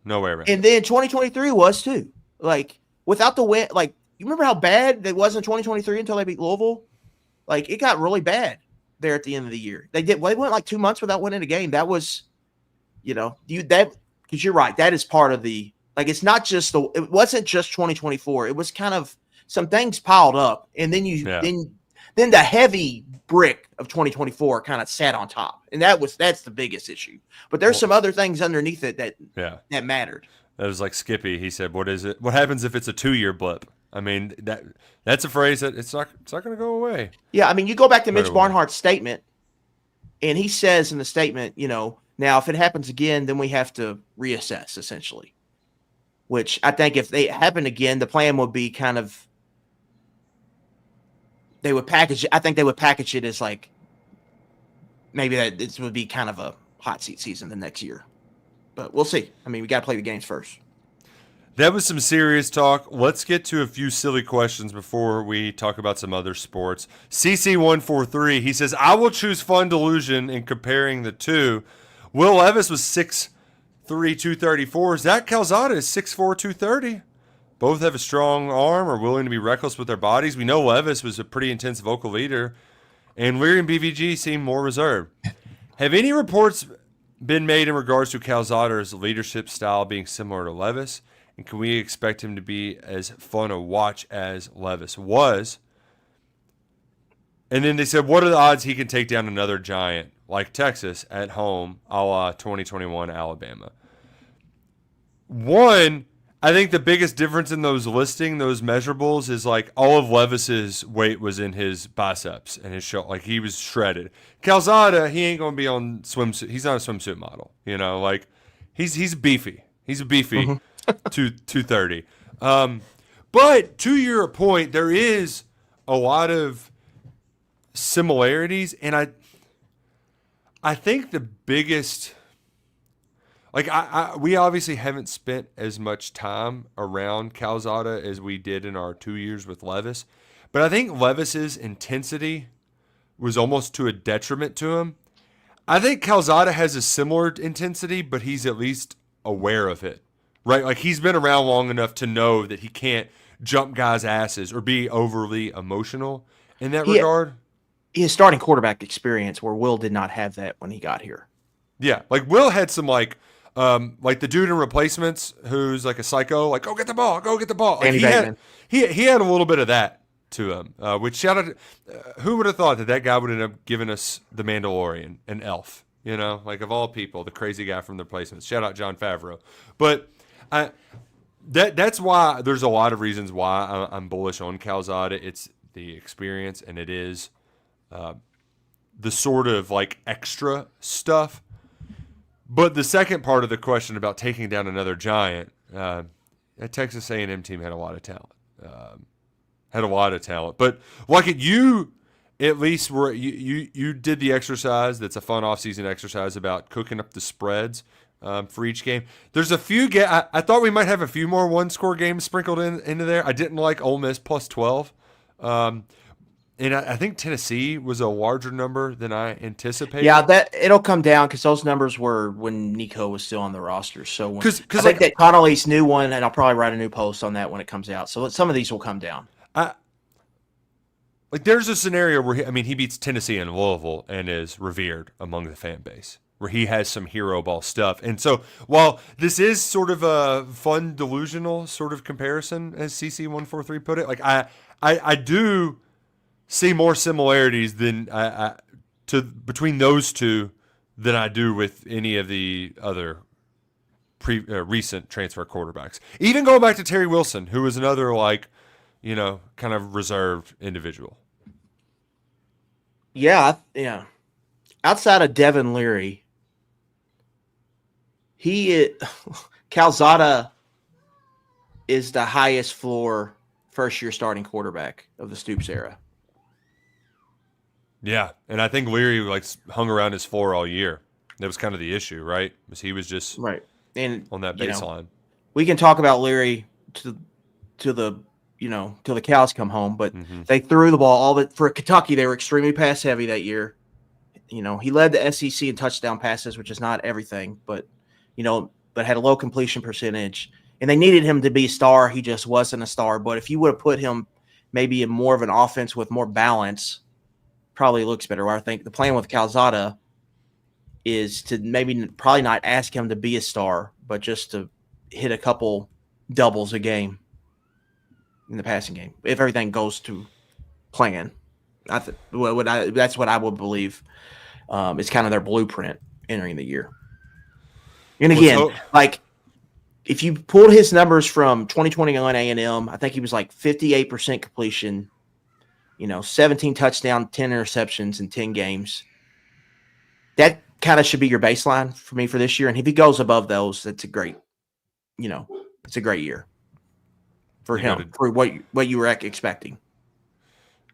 And then 2023 was too. Like without the win, like you remember how bad it was in 2023 until they beat Louisville? Like it got really bad there at the end of the year. They went like 2 months without winning a game. That was, because you're right. That is part of the, like, it's not just it wasn't just 2024. It was kind of some things piled up. And then then the heavy brick of 2024 kind of sat on top. And that's the biggest issue. But there's some other things underneath it that mattered. That was like Skippy. He said, "What is it? What happens if it's a 2-year blip?" I mean, that's a phrase that it's not going to go away. Yeah, I mean, you go back to Mitch Barnhart's statement, and he says in the statement, now if it happens again, then we have to reassess essentially. which I think if they happen again, the plan would be kind of they would package it. I think they would package it as like maybe that this would be kind of a hot seat season the next year. But we'll see. I mean, we got to play the games first. That was some serious talk. Let's get to a few silly questions before we talk about some other sports. CC143, he says, I will choose Fun Delusion in comparing the two. Will Levis was 6'3", 234. Zach Calzada is 6'4", 230. Both have a strong arm, are willing to be reckless with their bodies. We know Levis was a pretty intense vocal leader, and Leary and BVG seem more reserved. Have any reports been made in regards to Calzada's leadership style being similar to Levis? And can we expect him to be as fun to watch as Levis was? And then they said, what are the odds he can take down another giant like Texas at home, a la 2021 Alabama? One, I think the biggest difference in those measurables, is like all of Levis's weight was in his biceps and his shoulder. Like he was shredded. Calzada, he ain't gonna be on swimsuit. He's not a swimsuit model, Like he's beefy. He's a beefy 230. But to your point, there is a lot of similarities, and I think the biggest. Like we obviously haven't spent as much time around Calzada as we did in our 2 years with Levis, but I think Levis's intensity was almost to a detriment to him. I think Calzada has a similar intensity, but he's at least aware of it, right? Like he's been around long enough to know that he can't jump guys' asses or be overly emotional in that regard. He has starting quarterback experience where Will did not have that when he got here. Yeah, like Will had some like the dude in Replacements who's like a psycho, like go get the ball. Like he had a little bit of that to him. Which shout out, who would have thought that guy would end up giving us the Mandalorian, an elf? Like of all people, the crazy guy from the Replacements. Shout out Jon Favreau. But that's why there's a lot of reasons why I'm bullish on Calzada. It's the experience, and it is the sort of like extra stuff. But the second part of the question about taking down another giant, that Texas A&M team had a lot of talent. But Luckett, you at least were you did the exercise. That's a fun off-season exercise about cooking up the spreads for each game. There's a few. I thought we might have a few more one-score games sprinkled into there. I didn't like Ole Miss plus 12. And I think Tennessee was a larger number than I anticipated. Yeah, that it'll come down because those numbers were when Nico was still on the roster. So I think that Connolly's new one, and I'll probably write a new post on that when it comes out. So some of these will come down. There's a scenario where he beats Tennessee and Louisville and is revered among the fan base, where he has some hero ball stuff. And so while this is sort of a fun delusional sort of comparison, as CC143 put it, like I do see more similarities than between those two than I do with any of the other recent transfer quarterbacks. Even going back to Terry Wilson, who was another kind of reserved individual. Yeah. Outside of Devin Leary, Calzada is the highest floor first-year starting quarterback of the Stoops era. Yeah, and I think Leary hung around his floor all year. That was kind of the issue, right? Because he was just right and on that baseline. We can talk about Leary till the cows come home, but they threw the ball for Kentucky. They were extremely pass heavy that year. He led the SEC in touchdown passes, which is not everything, but had a low completion percentage. And they needed him to be a star. He just wasn't a star. But if you would have put him maybe in more of an offense with more balance, probably looks better. I think the plan with Calzada is to probably not ask him to be a star, but just to hit a couple doubles a game in the passing game. If everything goes to plan, that's what I would believe. It's kind of their blueprint entering the year. And again, if you pulled his numbers from 2021 A&M, I think he was 58% completion, 17 touchdowns, 10 interceptions in 10 games. That kind of should be your baseline for me for this year. And if he goes above those, that's a great, it's a great year for You him, for what you were expecting.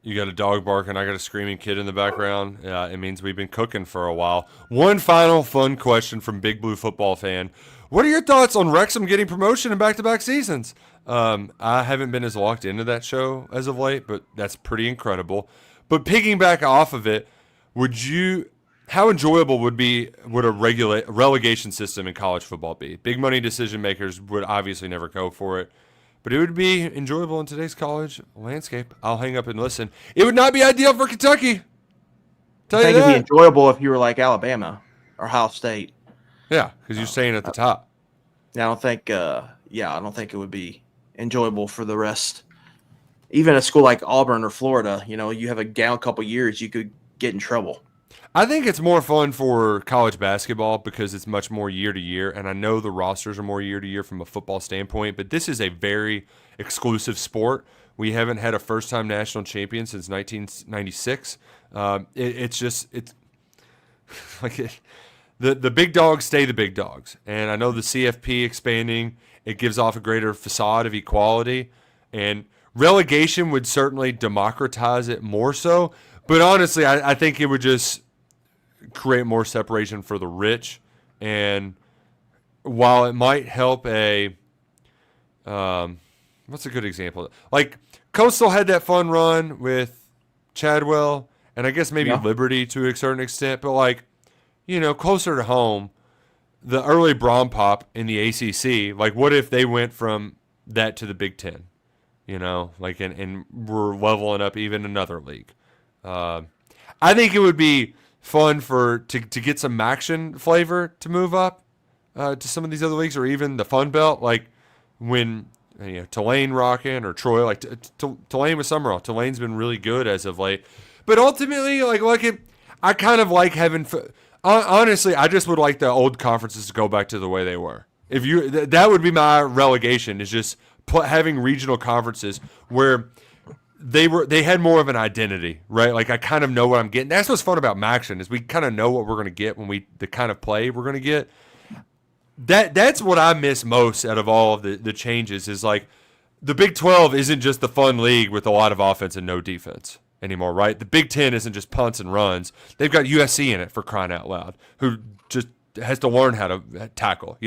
You got a dog barking. I got a screaming kid in the background. It means we've been cooking for a while. One final fun question from Big Blue football fan. What are your thoughts on Wrexham getting promotion in back-to-back seasons? I haven't been as locked into that show as of late, but that's pretty incredible. But piggyback off of it, how enjoyable would a relegation system in college football be? Big money decision makers would obviously never go for it. But it would be enjoyable in today's college landscape. I'll hang up and listen. It would not be ideal for Kentucky. I think it'd be enjoyable if you were like Alabama or Ohio State. Yeah, because you're staying at the top. I don't think it would be enjoyable for the rest. Even a school like Auburn or Florida, you have a down couple years, you could get in trouble. I think it's more fun for college basketball because it's much more year to year, and I know the rosters are more year to year from a football standpoint, but this is a very exclusive sport. We haven't had a first-time national champion since 1996. It's like the big dogs stay the big dogs, and I know the CFP expanding, it gives off a greater facade of equality, and relegation would certainly democratize it more so, but honestly, I think it would just create more separation for the rich, and while it might help what's a good example? Like Coastal had that fun run with Chadwell, and I guess maybe Liberty to a certain extent, but closer to home, the early Brom Pop in the ACC, like what if they went from that to the Big Ten, and we're leveling up even another league. I think it would be fun to get some action flavor to move up to some of these other leagues, or even the Fun Belt, like when Tulane rocking or Troy, like Tulane with Summerall. Tulane's been really good as of late, but ultimately, I kind of like having. Honestly, I just would like the old conferences to go back to the way they were. That would be my relegation, is just having regional conferences where they had more of an identity, right? Like I kind of know what I'm getting. That's what's fun about Maction, is we kind of know what we're going to get when the kind of play we're going to get. That's what I miss most out of all of the changes, is like the Big 12 isn't just the fun league with a lot of offense and no defense anymore, right? The Big 10 isn't just punts and runs. They've got USC in it, for crying out loud, who just has to learn how to tackle,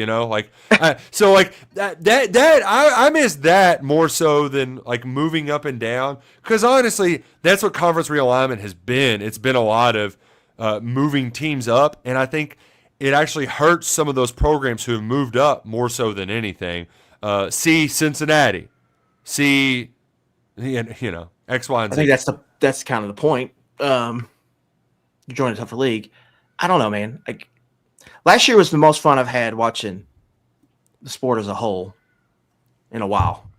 so like that I miss that more so than like moving up and down, because honestly that's what conference realignment has been. It's been a lot of moving teams up, and I think it actually hurts some of those programs who have moved up more so than anything. See Cincinnati, see X, Y, and Z. I think that's kind of the point. You join a tougher league. I don't know, man. Last year was the most fun I've had watching the sport as a whole in a while.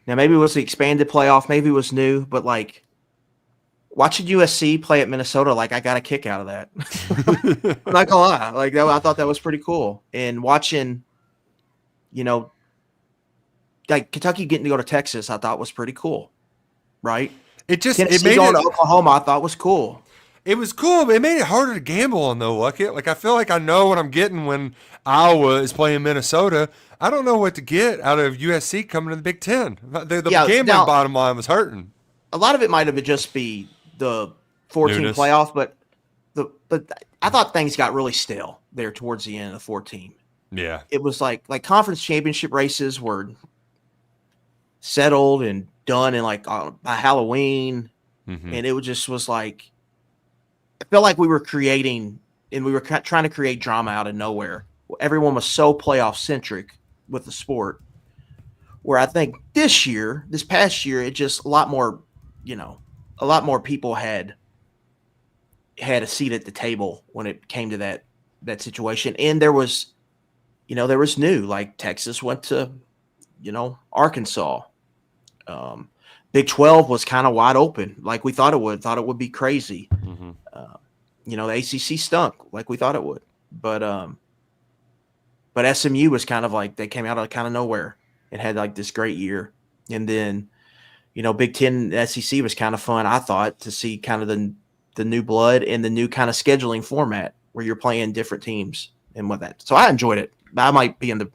Now, maybe it was the expanded playoff, maybe it was new, but watching USC play at Minnesota, I got a kick out of that. I'm not gonna lie, I thought that was pretty cool. And watching, Kentucky getting to go to Texas, I thought was pretty cool, right? Tennessee going to Oklahoma, I thought was cool. It was cool, but it made it harder to gamble on, though, Luckett. I feel like I know what I'm getting when Iowa is playing Minnesota. I don't know what to get out of USC coming to the Big Ten. The gambling bottom line was hurting. A lot of it might have just be the 14 playoff, but I thought things got really stale there towards the end of the 14. Yeah. It was like conference championship races were settled and done in by Halloween. Mm-hmm. And it was like, I felt like we were creating, and we were trying to create drama out of nowhere. Everyone was so playoff centric with the sport, where I think this past year, it just a lot more people had a seat at the table when it came to that situation. And there was new, like Texas went to, Arkansas. Big 12 was kind of wide open, like we thought it would be crazy. Mm-hmm. The ACC stunk like we thought it would, but SMU was kind of like, they came out of kind of nowhere and had this great year. And then, Big 10 SEC was kind of fun, I thought, to see kind of the new blood and the new kind of scheduling format where you're playing different teams and what that. So I enjoyed it. I might be in the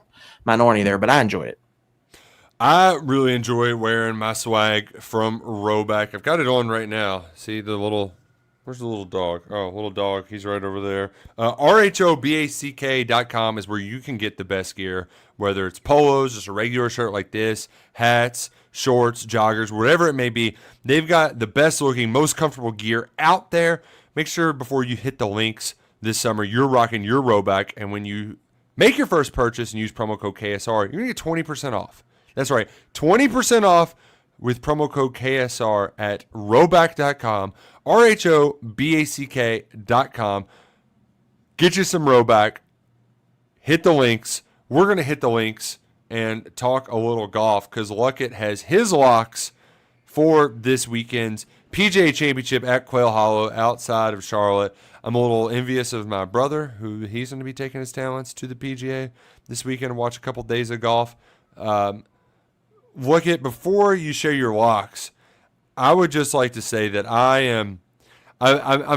minority there, but I enjoyed it. I really enjoy wearing my swag from Rowback. I've got it on right now. See the little, where's the little dog? Oh, little dog. He's right over there. RHOBACK.com is where you can get the best gear, whether it's polos, just a regular shirt like this, hats, shorts, joggers, whatever it may be. They've got the best looking, most comfortable gear out there. Make sure before you hit the links this summer, you're rocking your Rowback. And when you make your first purchase and use promo code KSR, you're going to get 20% off. That's right, 20% off with promo code KSR at rowback.com, RHOBACK.com. Get you some Rowback. Hit the links. We're going to hit the links and talk a little golf because Luckett has his locks for this weekend's PGA Championship at Quail Hollow outside of Charlotte. I'm a little envious of my brother, who he's going to be taking his talents to the PGA this weekend and watch a couple days of golf. Luckett, before you share your locks, I would just like to say that I'm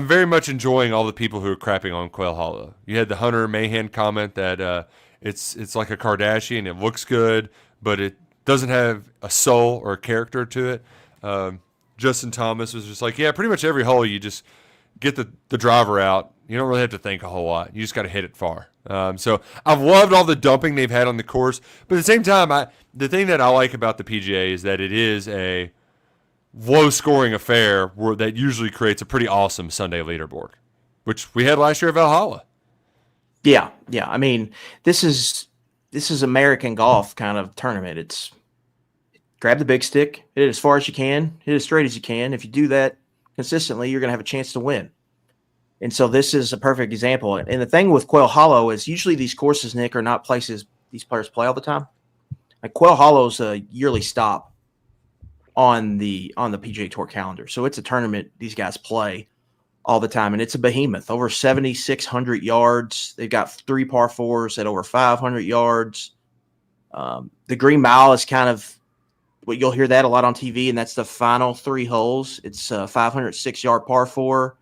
very much enjoying all the people who are crapping on Quail Hollow. You had the Hunter Mahan comment that it's like a Kardashian. It looks good, but it doesn't have a soul or a character to it. Justin Thomas was just like, yeah, pretty much every hole you just get the driver out. You don't really have to think a whole lot. You just got to hit it far. So I've loved all the dumping they've had on the course. But at the same time, the thing that I like about the PGA is that it is a low-scoring affair that usually creates a pretty awesome Sunday leaderboard, which we had last year at Valhalla. Yeah. I mean, this is American golf kind of tournament. It's grab the big stick, hit it as far as you can, hit it as straight as you can. If you do that consistently, you're going to have a chance to win. And so this is a perfect example. And the thing with Quail Hollow is usually these courses, Nick, are not places these players play all the time. Like Quail Hollow's a yearly stop on the PGA Tour calendar. So it's a tournament these guys play all the time. And it's a behemoth, over 7,600 yards. They've got 3 par 4s at over 500 yards. The Green Mile is kind of what you'll hear that a lot on TV, and that's the final 3 holes. It's a 506-yard par 4.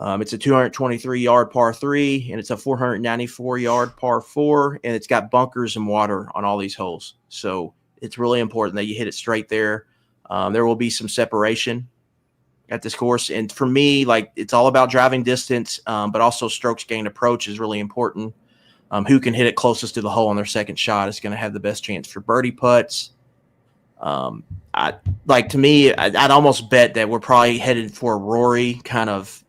It's a 223-yard par 3, and it's a 494-yard par 4, and it's got bunkers and water on all these holes. So it's really important that you hit it straight there. There will be some separation at this course. And for me, like, it's all about driving distance, but also strokes gained approach is really important. Who can hit it closest to the hole on their second shot is going to have the best chance for birdie putts. I'd almost bet that we're probably headed for a Rory kind of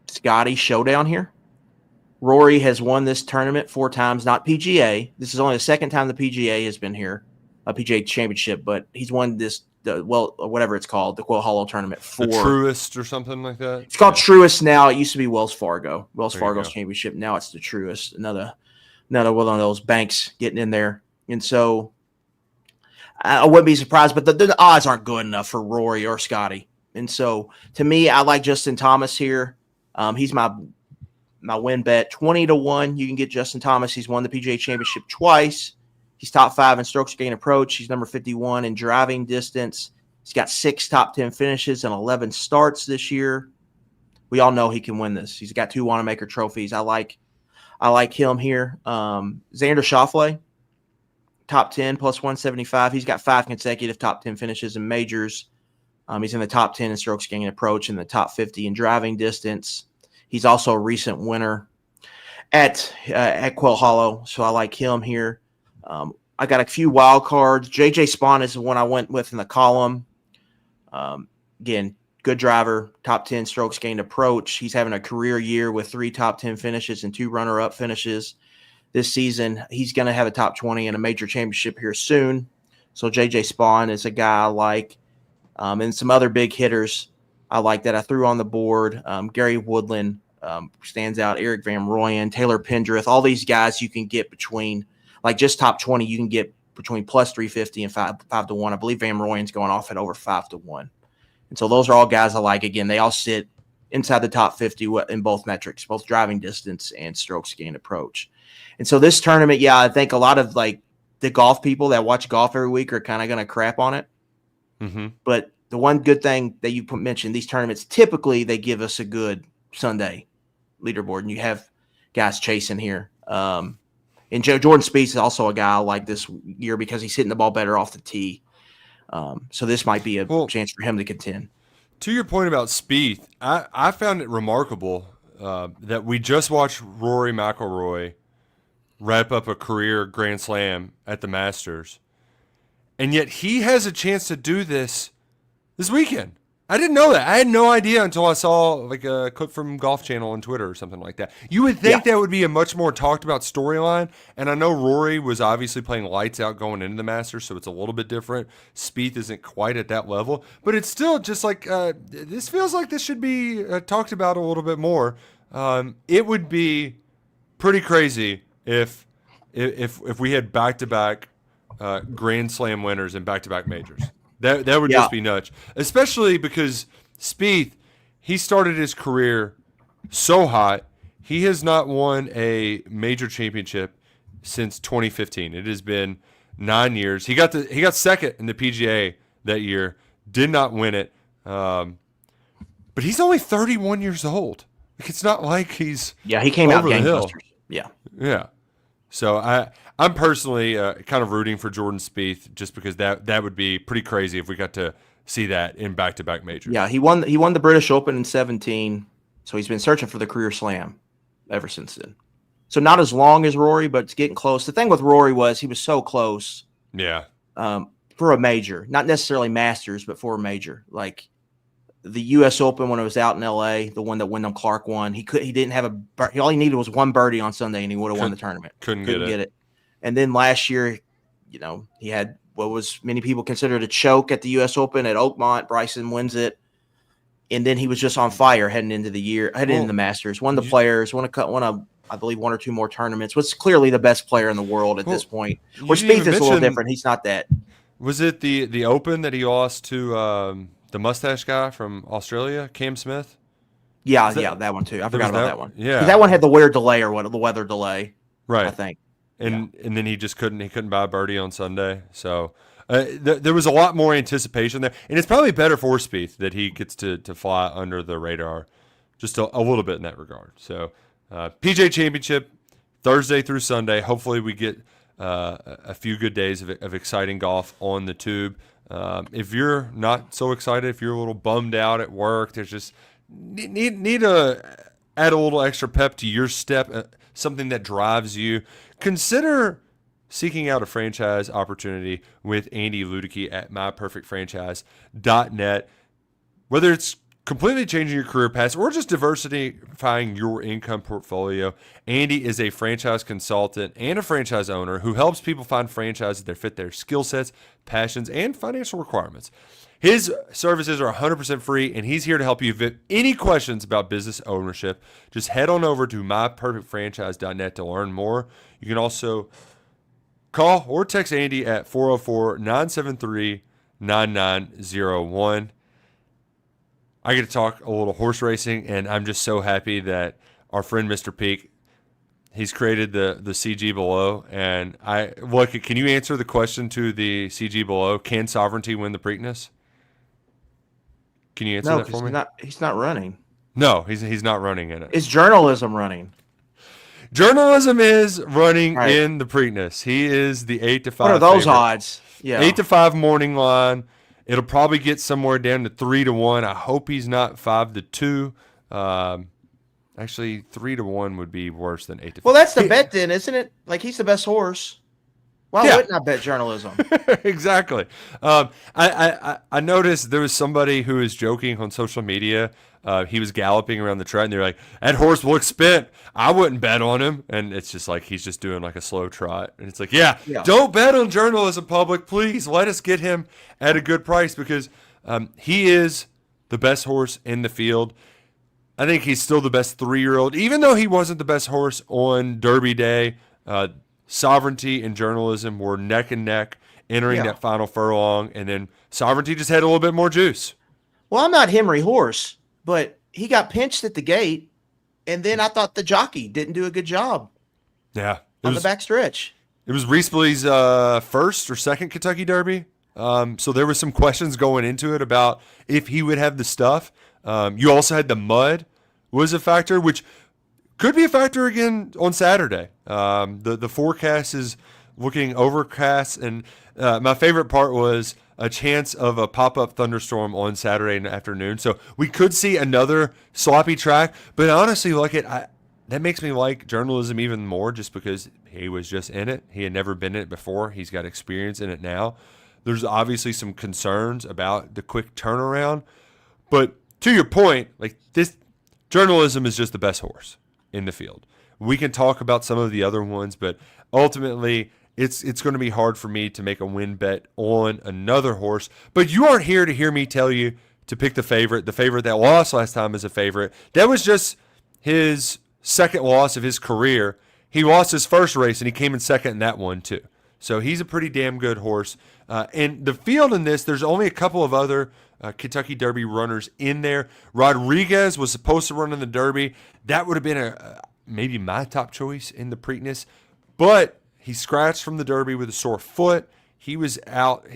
Scotty showdown here. Rory has won this tournament 4 times, not PGA. This is only the second time the PGA has been here, a PGA Championship, but he's won this, whatever it's called, the Quail Hollow tournament. The Truist or something like that? It's called Truist now. It used to be Wells Fargo. Wells Fargo's Championship. Now it's the Truist. Another one of those banks getting in there. And so I wouldn't be surprised, but the odds aren't good enough for Rory or Scotty. And so to me, I like Justin Thomas here. He's my win bet. 20-1. You can get Justin Thomas. He's won the PGA Championship twice. He's top 5 in strokes gained approach. He's number 51 in driving distance. He's got 6 top 10 finishes and 11 starts this year. We all know he can win this. He's got 2 Wanamaker trophies. I like him here. Xander Schauffele, top 10 plus 175. He's got 5 consecutive top 10 finishes in majors. He's in the top 10 in strokes gained approach and the top 50 in driving distance. He's also a recent winner at Quail Hollow, so I like him here. I got a few wild cards. JJ Spawn is the one I went with in the column. Again, good driver, top 10 strokes gained approach. He's having a career year with 3 top 10 finishes and 2 runner-up finishes this season. He's going to have a top 20 in a major championship here soon. So JJ Spawn is a guy I like. And some other big hitters I like that I threw on the board. Gary Woodland stands out. Eric Van Rooyen, Taylor Pendrith, all these guys you can get between, like just top 20, you can get between plus 350 and 5-1. I believe Van Rooyen's going off at over 5-1. And so those are all guys I like. Again, they all sit inside the top 50 in both metrics, both driving distance and strokes gained approach. And so this tournament, yeah, I think a lot of like the golf people that watch golf every week are kind of going to crap on it. Mm-hmm. But the one good thing that you mentioned, these tournaments, typically they give us a good Sunday leaderboard, and you have guys chasing here. And Jordan Spieth is also a guy I like this year because he's hitting the ball better off the tee. So this might be a chance for him to contend. To your point about Spieth, I found it remarkable that we just watched Rory McIlroy wrap up a career Grand Slam at the Masters, and yet he has a chance to do this weekend. I didn't know that. I had no idea until I saw like a clip from Golf Channel on Twitter or something like that. You would think that would be a much more talked about storyline. And I know Rory was obviously playing lights out going into the Masters, so it's a little bit different. Spieth isn't quite at that level, but it's still just like this feels like this should be talked about a little bit more. It would be pretty crazy if we had back-to-back Grand Slam winners and back-to-back majors. That would just be nuts, especially because Spieth, he started his career so hot. He has not won a major championship since 2015. It has been 9 years. He got second in the PGA that year, did not win it. But he's only 31 years old. Like, it's not like he's he came out gangbusters. Yeah. So I'm personally kind of rooting for Jordan Spieth just because that would be pretty crazy if we got to see that in back-to-back majors. Yeah, he won the British Open in 2017, so he's been searching for the career slam ever since then. So not as long as Rory, but it's getting close. The thing with Rory was he was so close. Yeah. For a major, not necessarily Masters, but for a major. Like the U.S. Open when it was out in L.A., the one that Wyndham Clark won, he didn't have all he needed was one birdie on Sunday, and he would have won the tournament. Couldn't get it. And then last year, he had what was many people considered a choke at the U.S. Open at Oakmont. Bryson wins it, and then he was just on fire heading into the Masters. Won the Players, won I believe one or two more tournaments. Was clearly the best player in the world at this point. Where Spieth is a little different. He's not that. Was it the Open that he lost to the mustache guy from Australia, Cam Smith? Yeah, that one too. I forgot about that one. Yeah, that one had the weird delay or the weather delay. Right, I think. And then he just couldn't buy a birdie on Sunday. So there was a lot more anticipation there, and it's probably better for Spieth that he gets to fly under the radar, just a little bit in that regard. So PGA Championship Thursday through Sunday. Hopefully we get a few good days of exciting golf on the tube. If you're not so excited, if you're a little bummed out at work, there's just need to add a little extra pep to your step, something that drives you. Consider seeking out a franchise opportunity with Andy Luckett at myperfectfranchise.net. Whether it's completely changing your career path or just diversifying your income portfolio, Andy is a franchise consultant and a franchise owner who helps people find franchises that fit their skill sets, passions, and financial requirements. His services are 100% free, and he's here to help you. If you have any questions about business ownership, just head on over to myperfectfranchise.net to learn more. You can also call or text Andy at 404-973-9901. I get to talk a little horse racing, and I'm just so happy that our friend Mr. Peak, he's created the CG below. And can you answer the question to the CG below? Can Sovereignty win the Preakness? Can you answer that for me? He's not running. No, he's not running in it. Is journalism running? Journalism is running in the Preakness. He is the 8-5. What are those favorite. Odds? Yeah, 8-5 morning line. It'll probably get somewhere down to 3-1. I hope he's not 5-2. Actually, 3-1 would be worse than 8-5. Well, that's the bet then, isn't it? Like, he's the best horse. Why wouldn't I bet journalism? Exactly. I noticed there was somebody who was joking on social media. He was galloping around the track, and they're like, "That horse looks spent. I wouldn't bet on him." And it's just like he's just doing like a slow trot. And it's like, yeah. Don't bet on journalism, public. Please let us get him at a good price because he is the best horse in the field. I think he's still the best 3-year-old, even though he wasn't the best horse on Derby Day. Sovereignty and journalism were neck and neck entering that final furlong, and then Sovereignty just had a little bit more juice. Well, I'm not Henry Horse, but he got pinched at the gate, and then I thought the jockey didn't do a good job. Yeah, on the back stretch. It was Reese Billey's first or second Kentucky Derby, so there was some questions going into it about if he would have the stuff. You also had the mud was a factor, which could be a factor again on Saturday. The forecast is looking overcast, and my favorite part was a chance of a pop-up thunderstorm on Saturday afternoon. So we could see another sloppy track, but honestly, that makes me like journalism even more just because he was just in it. He had never been in it before. He's got experience in it now. There's obviously some concerns about the quick turnaround, but to your point, like this, journalism is just the best horse in the field. We can talk about some of the other ones, but ultimately it's going to be hard for me to make a win bet on another horse. But you aren't here to hear me tell you to pick the favorite that lost last time is a favorite. That was just his second loss of his career. He lost his first race, and he came in second in that one too. So he's a pretty damn good horse. And the field in this, there's only a couple of other Kentucky Derby runners in there. Rodriguez was supposed to run in the Derby. That would have been maybe my top choice in the Preakness. But he scratched from the Derby with a sore foot. He was out.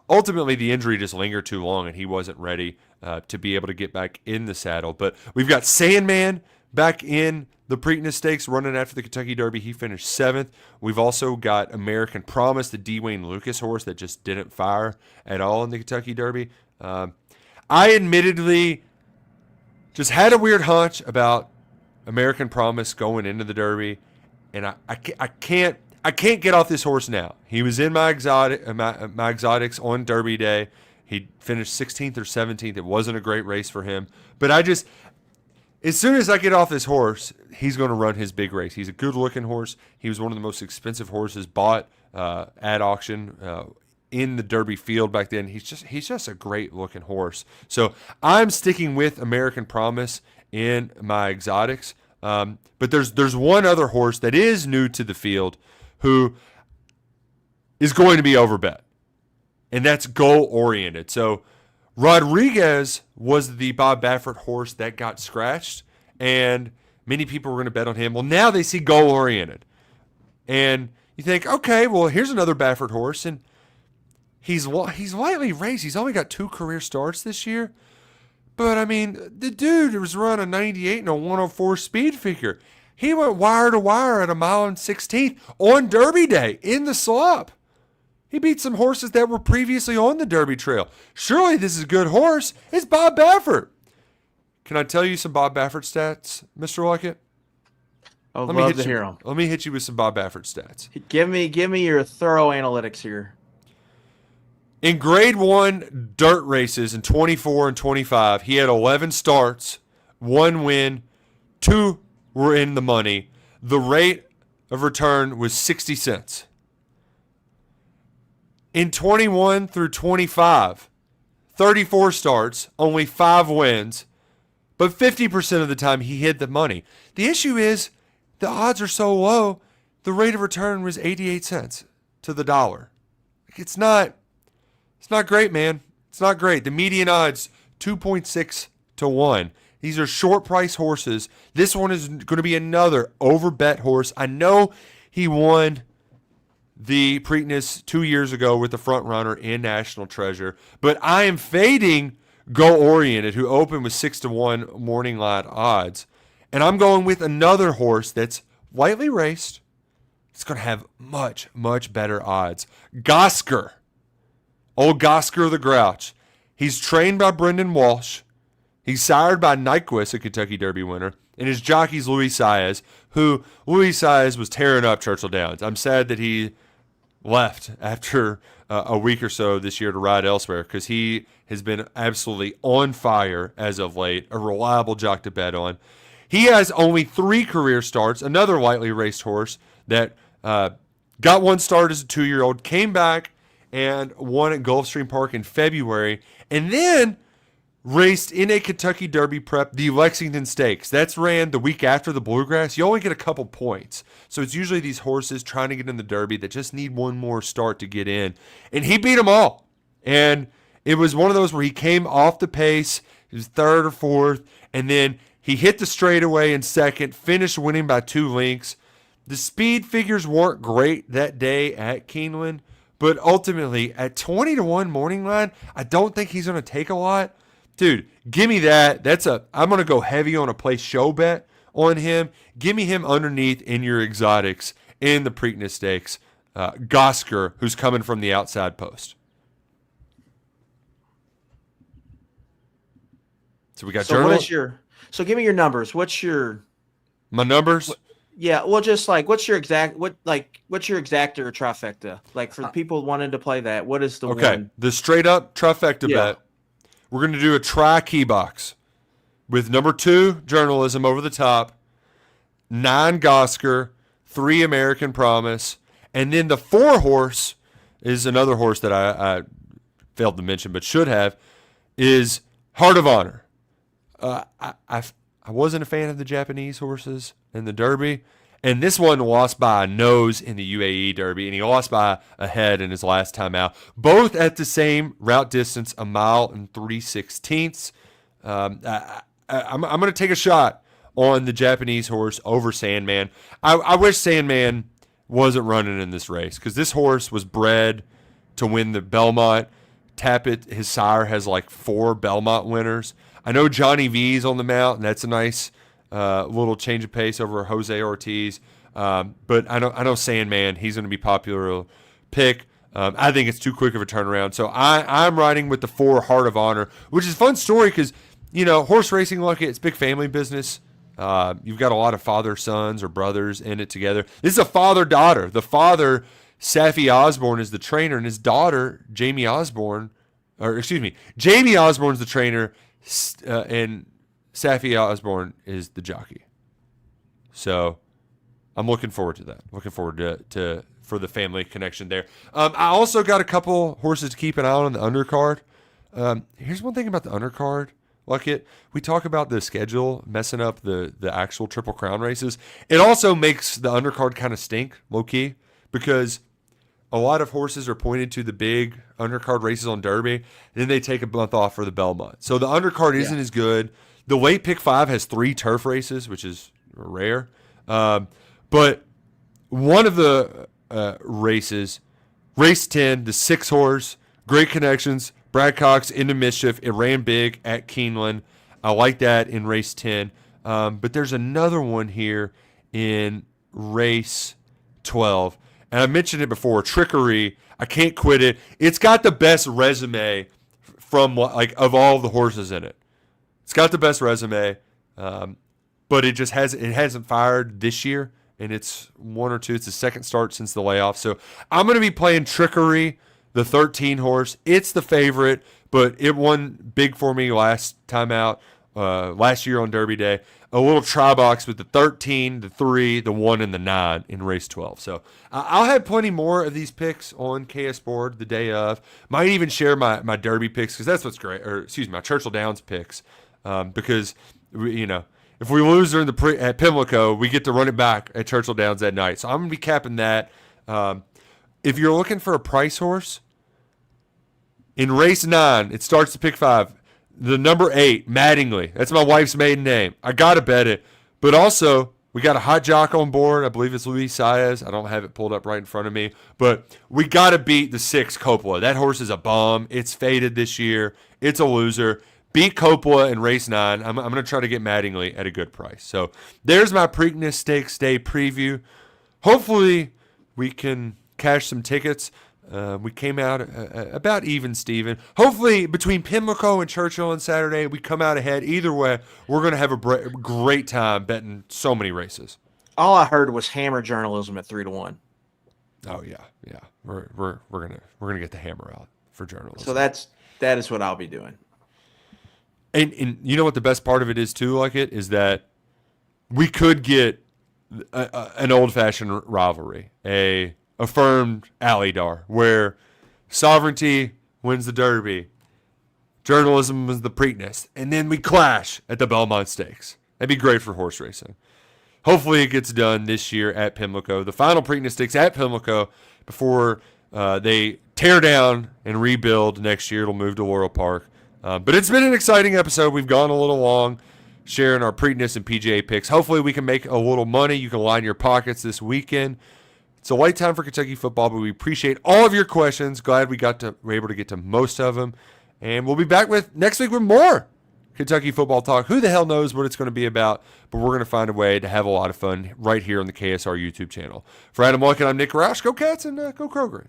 Ultimately, the injury just lingered too long, and he wasn't ready to be able to get back in the saddle. But we've got Sandman back in the Preakness Stakes running after the Kentucky Derby. He finished 7th. We've also got American Promise, the Dwayne Lucas horse that just didn't fire at all in the Kentucky Derby. I admittedly just had a weird hunch about American Promise going into the Derby, and I can't get off this horse now. He was in my exotics on Derby Day. He finished 16th or 17th. It wasn't a great race for him, but as soon as I get off this horse, he's going to run his big race. He's a good-looking horse. He was one of the most expensive horses bought at auction in the Derby field back then. He's just a great-looking horse. So I'm sticking with American Promise in my exotics. But there's one other horse that is new to the field who is going to be overbet, and that's goal-oriented. So Rodriguez was the Bob Baffert horse that got scratched, and many people were going to bet on him. Well, now they see goal-oriented. And you think, okay, well, here's another Baffert horse, and he's lightly raced. He's only got 2 career starts this year. But, I mean, the dude was running a 98 and a 104 speed figure. He went wire to wire at 1:16 on Derby Day in the slop. He beat some horses that were previously on the Derby Trail. Surely this is a good horse. It's Bob Baffert. Can I tell you some Bob Baffert stats, Mr. Luckett? I would love to hear them. Let me hit you with some Bob Baffert stats. Give me your thorough analytics here. In Grade 1 dirt races in 24 and 25, he had 11 starts, 1 win, 2 were in the money. The rate of return was 60 cents. In 21 through 25, 34 starts, only 5 wins, but 50% of the time he hit the money. The issue is the odds are so low, the rate of return was 88 cents to the dollar. It's not great, man. It's not great. The median odds, 2.6 to 1. These are short price horses. This one is going to be another overbet horse. I know he won the Preakness 2 years ago with the front runner in National Treasure, but I am fading Go Oriented, who opened with 6 to 1 morning light odds, and I'm going with another horse that's lightly raced. It's going to have much, much better odds. Gosker, old Gosker the Grouch. He's trained by Brendan Walsh. He's sired by Nyquist, a Kentucky Derby winner, and his jockey's Luis Saez, who Luis Saez was tearing up Churchill Downs. I'm sad that he left after a week or so this year to ride elsewhere because he has been absolutely on fire as of late, a reliable jock to bet on. He has only 3 career starts, another lightly raced horse that got 1 start as a 2-year-old, came back and won at Gulfstream Park in February, and then raced in a Kentucky Derby prep, the Lexington Stakes. That's ran the week after the Bluegrass. You only get a couple points. So it's usually these horses trying to get in the Derby that just need one more start to get in. And he beat them all. And it was one of those where he came off the pace. He was 3rd or 4th. And then he hit the straightaway in 2nd, finished winning by 2 lengths. The speed figures weren't great that day at Keeneland. But ultimately, at 20 to 1 morning line, I don't think he's going to take a lot. Dude, give me that. I'm going to go heavy on a play show bet on him. Give me him underneath in your exotics in the Preakness Stakes. Gosker, who's coming from the outside post. So we got So give me your numbers. What's your my numbers? Yeah, well, just like what's your exact exacta or trifecta? Like for the people wanting to play that, what is the one? The straight up trifecta bet. We're going to do a try key box with number 2 journalism over the top, 9 Gosker, 3 American Promise, and then the 4 horse is another horse that I failed to mention but should have, is Heart of Honor. I wasn't a fan of the Japanese horses in the Derby, and this one lost by a nose in the UAE Derby, and he lost by a head in his last time out. Both at the same route distance, 1 mile and 3/16. I'm going to take a shot on the Japanese horse over Sandman. I wish Sandman wasn't running in this race because this horse was bred to win the Belmont. Tappet, his sire, has like 4 Belmont winners. I know Johnny V's on the mount, and that's a nice little change of pace over Jose Ortiz. But I know Sandman, he's going to be popular pick. I think it's too quick of a turnaround. So I'm riding with the 4 Heart of Honor, which is a fun story because, horse racing, Luckett, it's big family business. You've got a lot of father-sons or brothers in it together. This is a father-daughter. The father, Safi Osborne, is the trainer, and his daughter, Jamie Osborne's the trainer, and Safi Osborne is the jockey. So I'm looking forward to that. Looking forward to for the family connection there. I also got a couple horses to keep an eye on the undercard. Here's one thing about the undercard, Luckett. We talk about the schedule messing up the actual Triple Crown races. It also makes the undercard kind of stink, low-key, because a lot of horses are pointed to the big undercard races on Derby, and then they take a month off for the Belmont. So the undercard isn't as good. The late pick 5 has 3 turf races, which is rare. But one of the races, race 10, the 6 horse, great connections. Brad Cox into mischief. It ran big at Keeneland. I like that in race 10. But there's another one here in race 12. And I mentioned it before, Trickery. I can't quit it. It's got the best resume from of all the horses in it. It's got the best resume, but it hasn't fired this year, and it's 1 or 2. It's the second start since the layoff. So I'm going to be playing Trickery, the 13 horse. It's the favorite, but it won big for me last time out, last year on Derby Day. A little try box with the 13, the 3, the 1, and the 9 in race 12. So I'll have plenty more of these picks on KSBoard the day of. Might even share my Derby picks because that's what's great. My Churchill Downs picks because if we lose during at Pimlico, we get to run it back at Churchill Downs that night. So I'm gonna be capping that. If you're looking for a price horse in race 9, it starts to pick 5. The number 8, Mattingly. That's my wife's maiden name. I got to bet it. But also, we got a hot jock on board. I believe it's Luis Saez. I don't have it pulled up right in front of me. But we got to beat the 6, Coppola. That horse is a bum. It's faded this year. It's a loser. Beat Coppola in race 9. I'm going to try to get Mattingly at a good price. So there's my Preakness Stakes Day preview. Hopefully, we can cash some tickets. We came out about even, Steven. Hopefully, between Pimlico and Churchill on Saturday, we come out ahead. Either way, we're going to have a great time betting so many races. All I heard was hammer journalism at 3-1. Oh yeah. We're gonna get the hammer out for journalism. So that is what I'll be doing. And you know what the best part of it is too, Luckett, is that we could get an old-fashioned rivalry, a affirmed Alley-Dar, where Sovereignty wins the Derby, journalism wins the Preakness, and then we clash at the Belmont Stakes. That'd be great for horse racing. Hopefully it gets done this year at Pimlico. The final Preakness Stakes at Pimlico before they tear down and rebuild next year. It'll move to Laurel Park. But it's been an exciting episode. We've gone a little long sharing our Preakness and PGA picks. Hopefully we can make a little money. You can line your pockets this weekend. It's a light time for Kentucky football, but we appreciate all of your questions. Glad we were able to get to most of them. And we'll be back next week with more Kentucky football talk. Who the hell knows what it's going to be about, but we're going to find a way to have a lot of fun right here on the KSR YouTube channel. For Adam Luckett, I'm Nick Roush. Go Cats and go Kroger.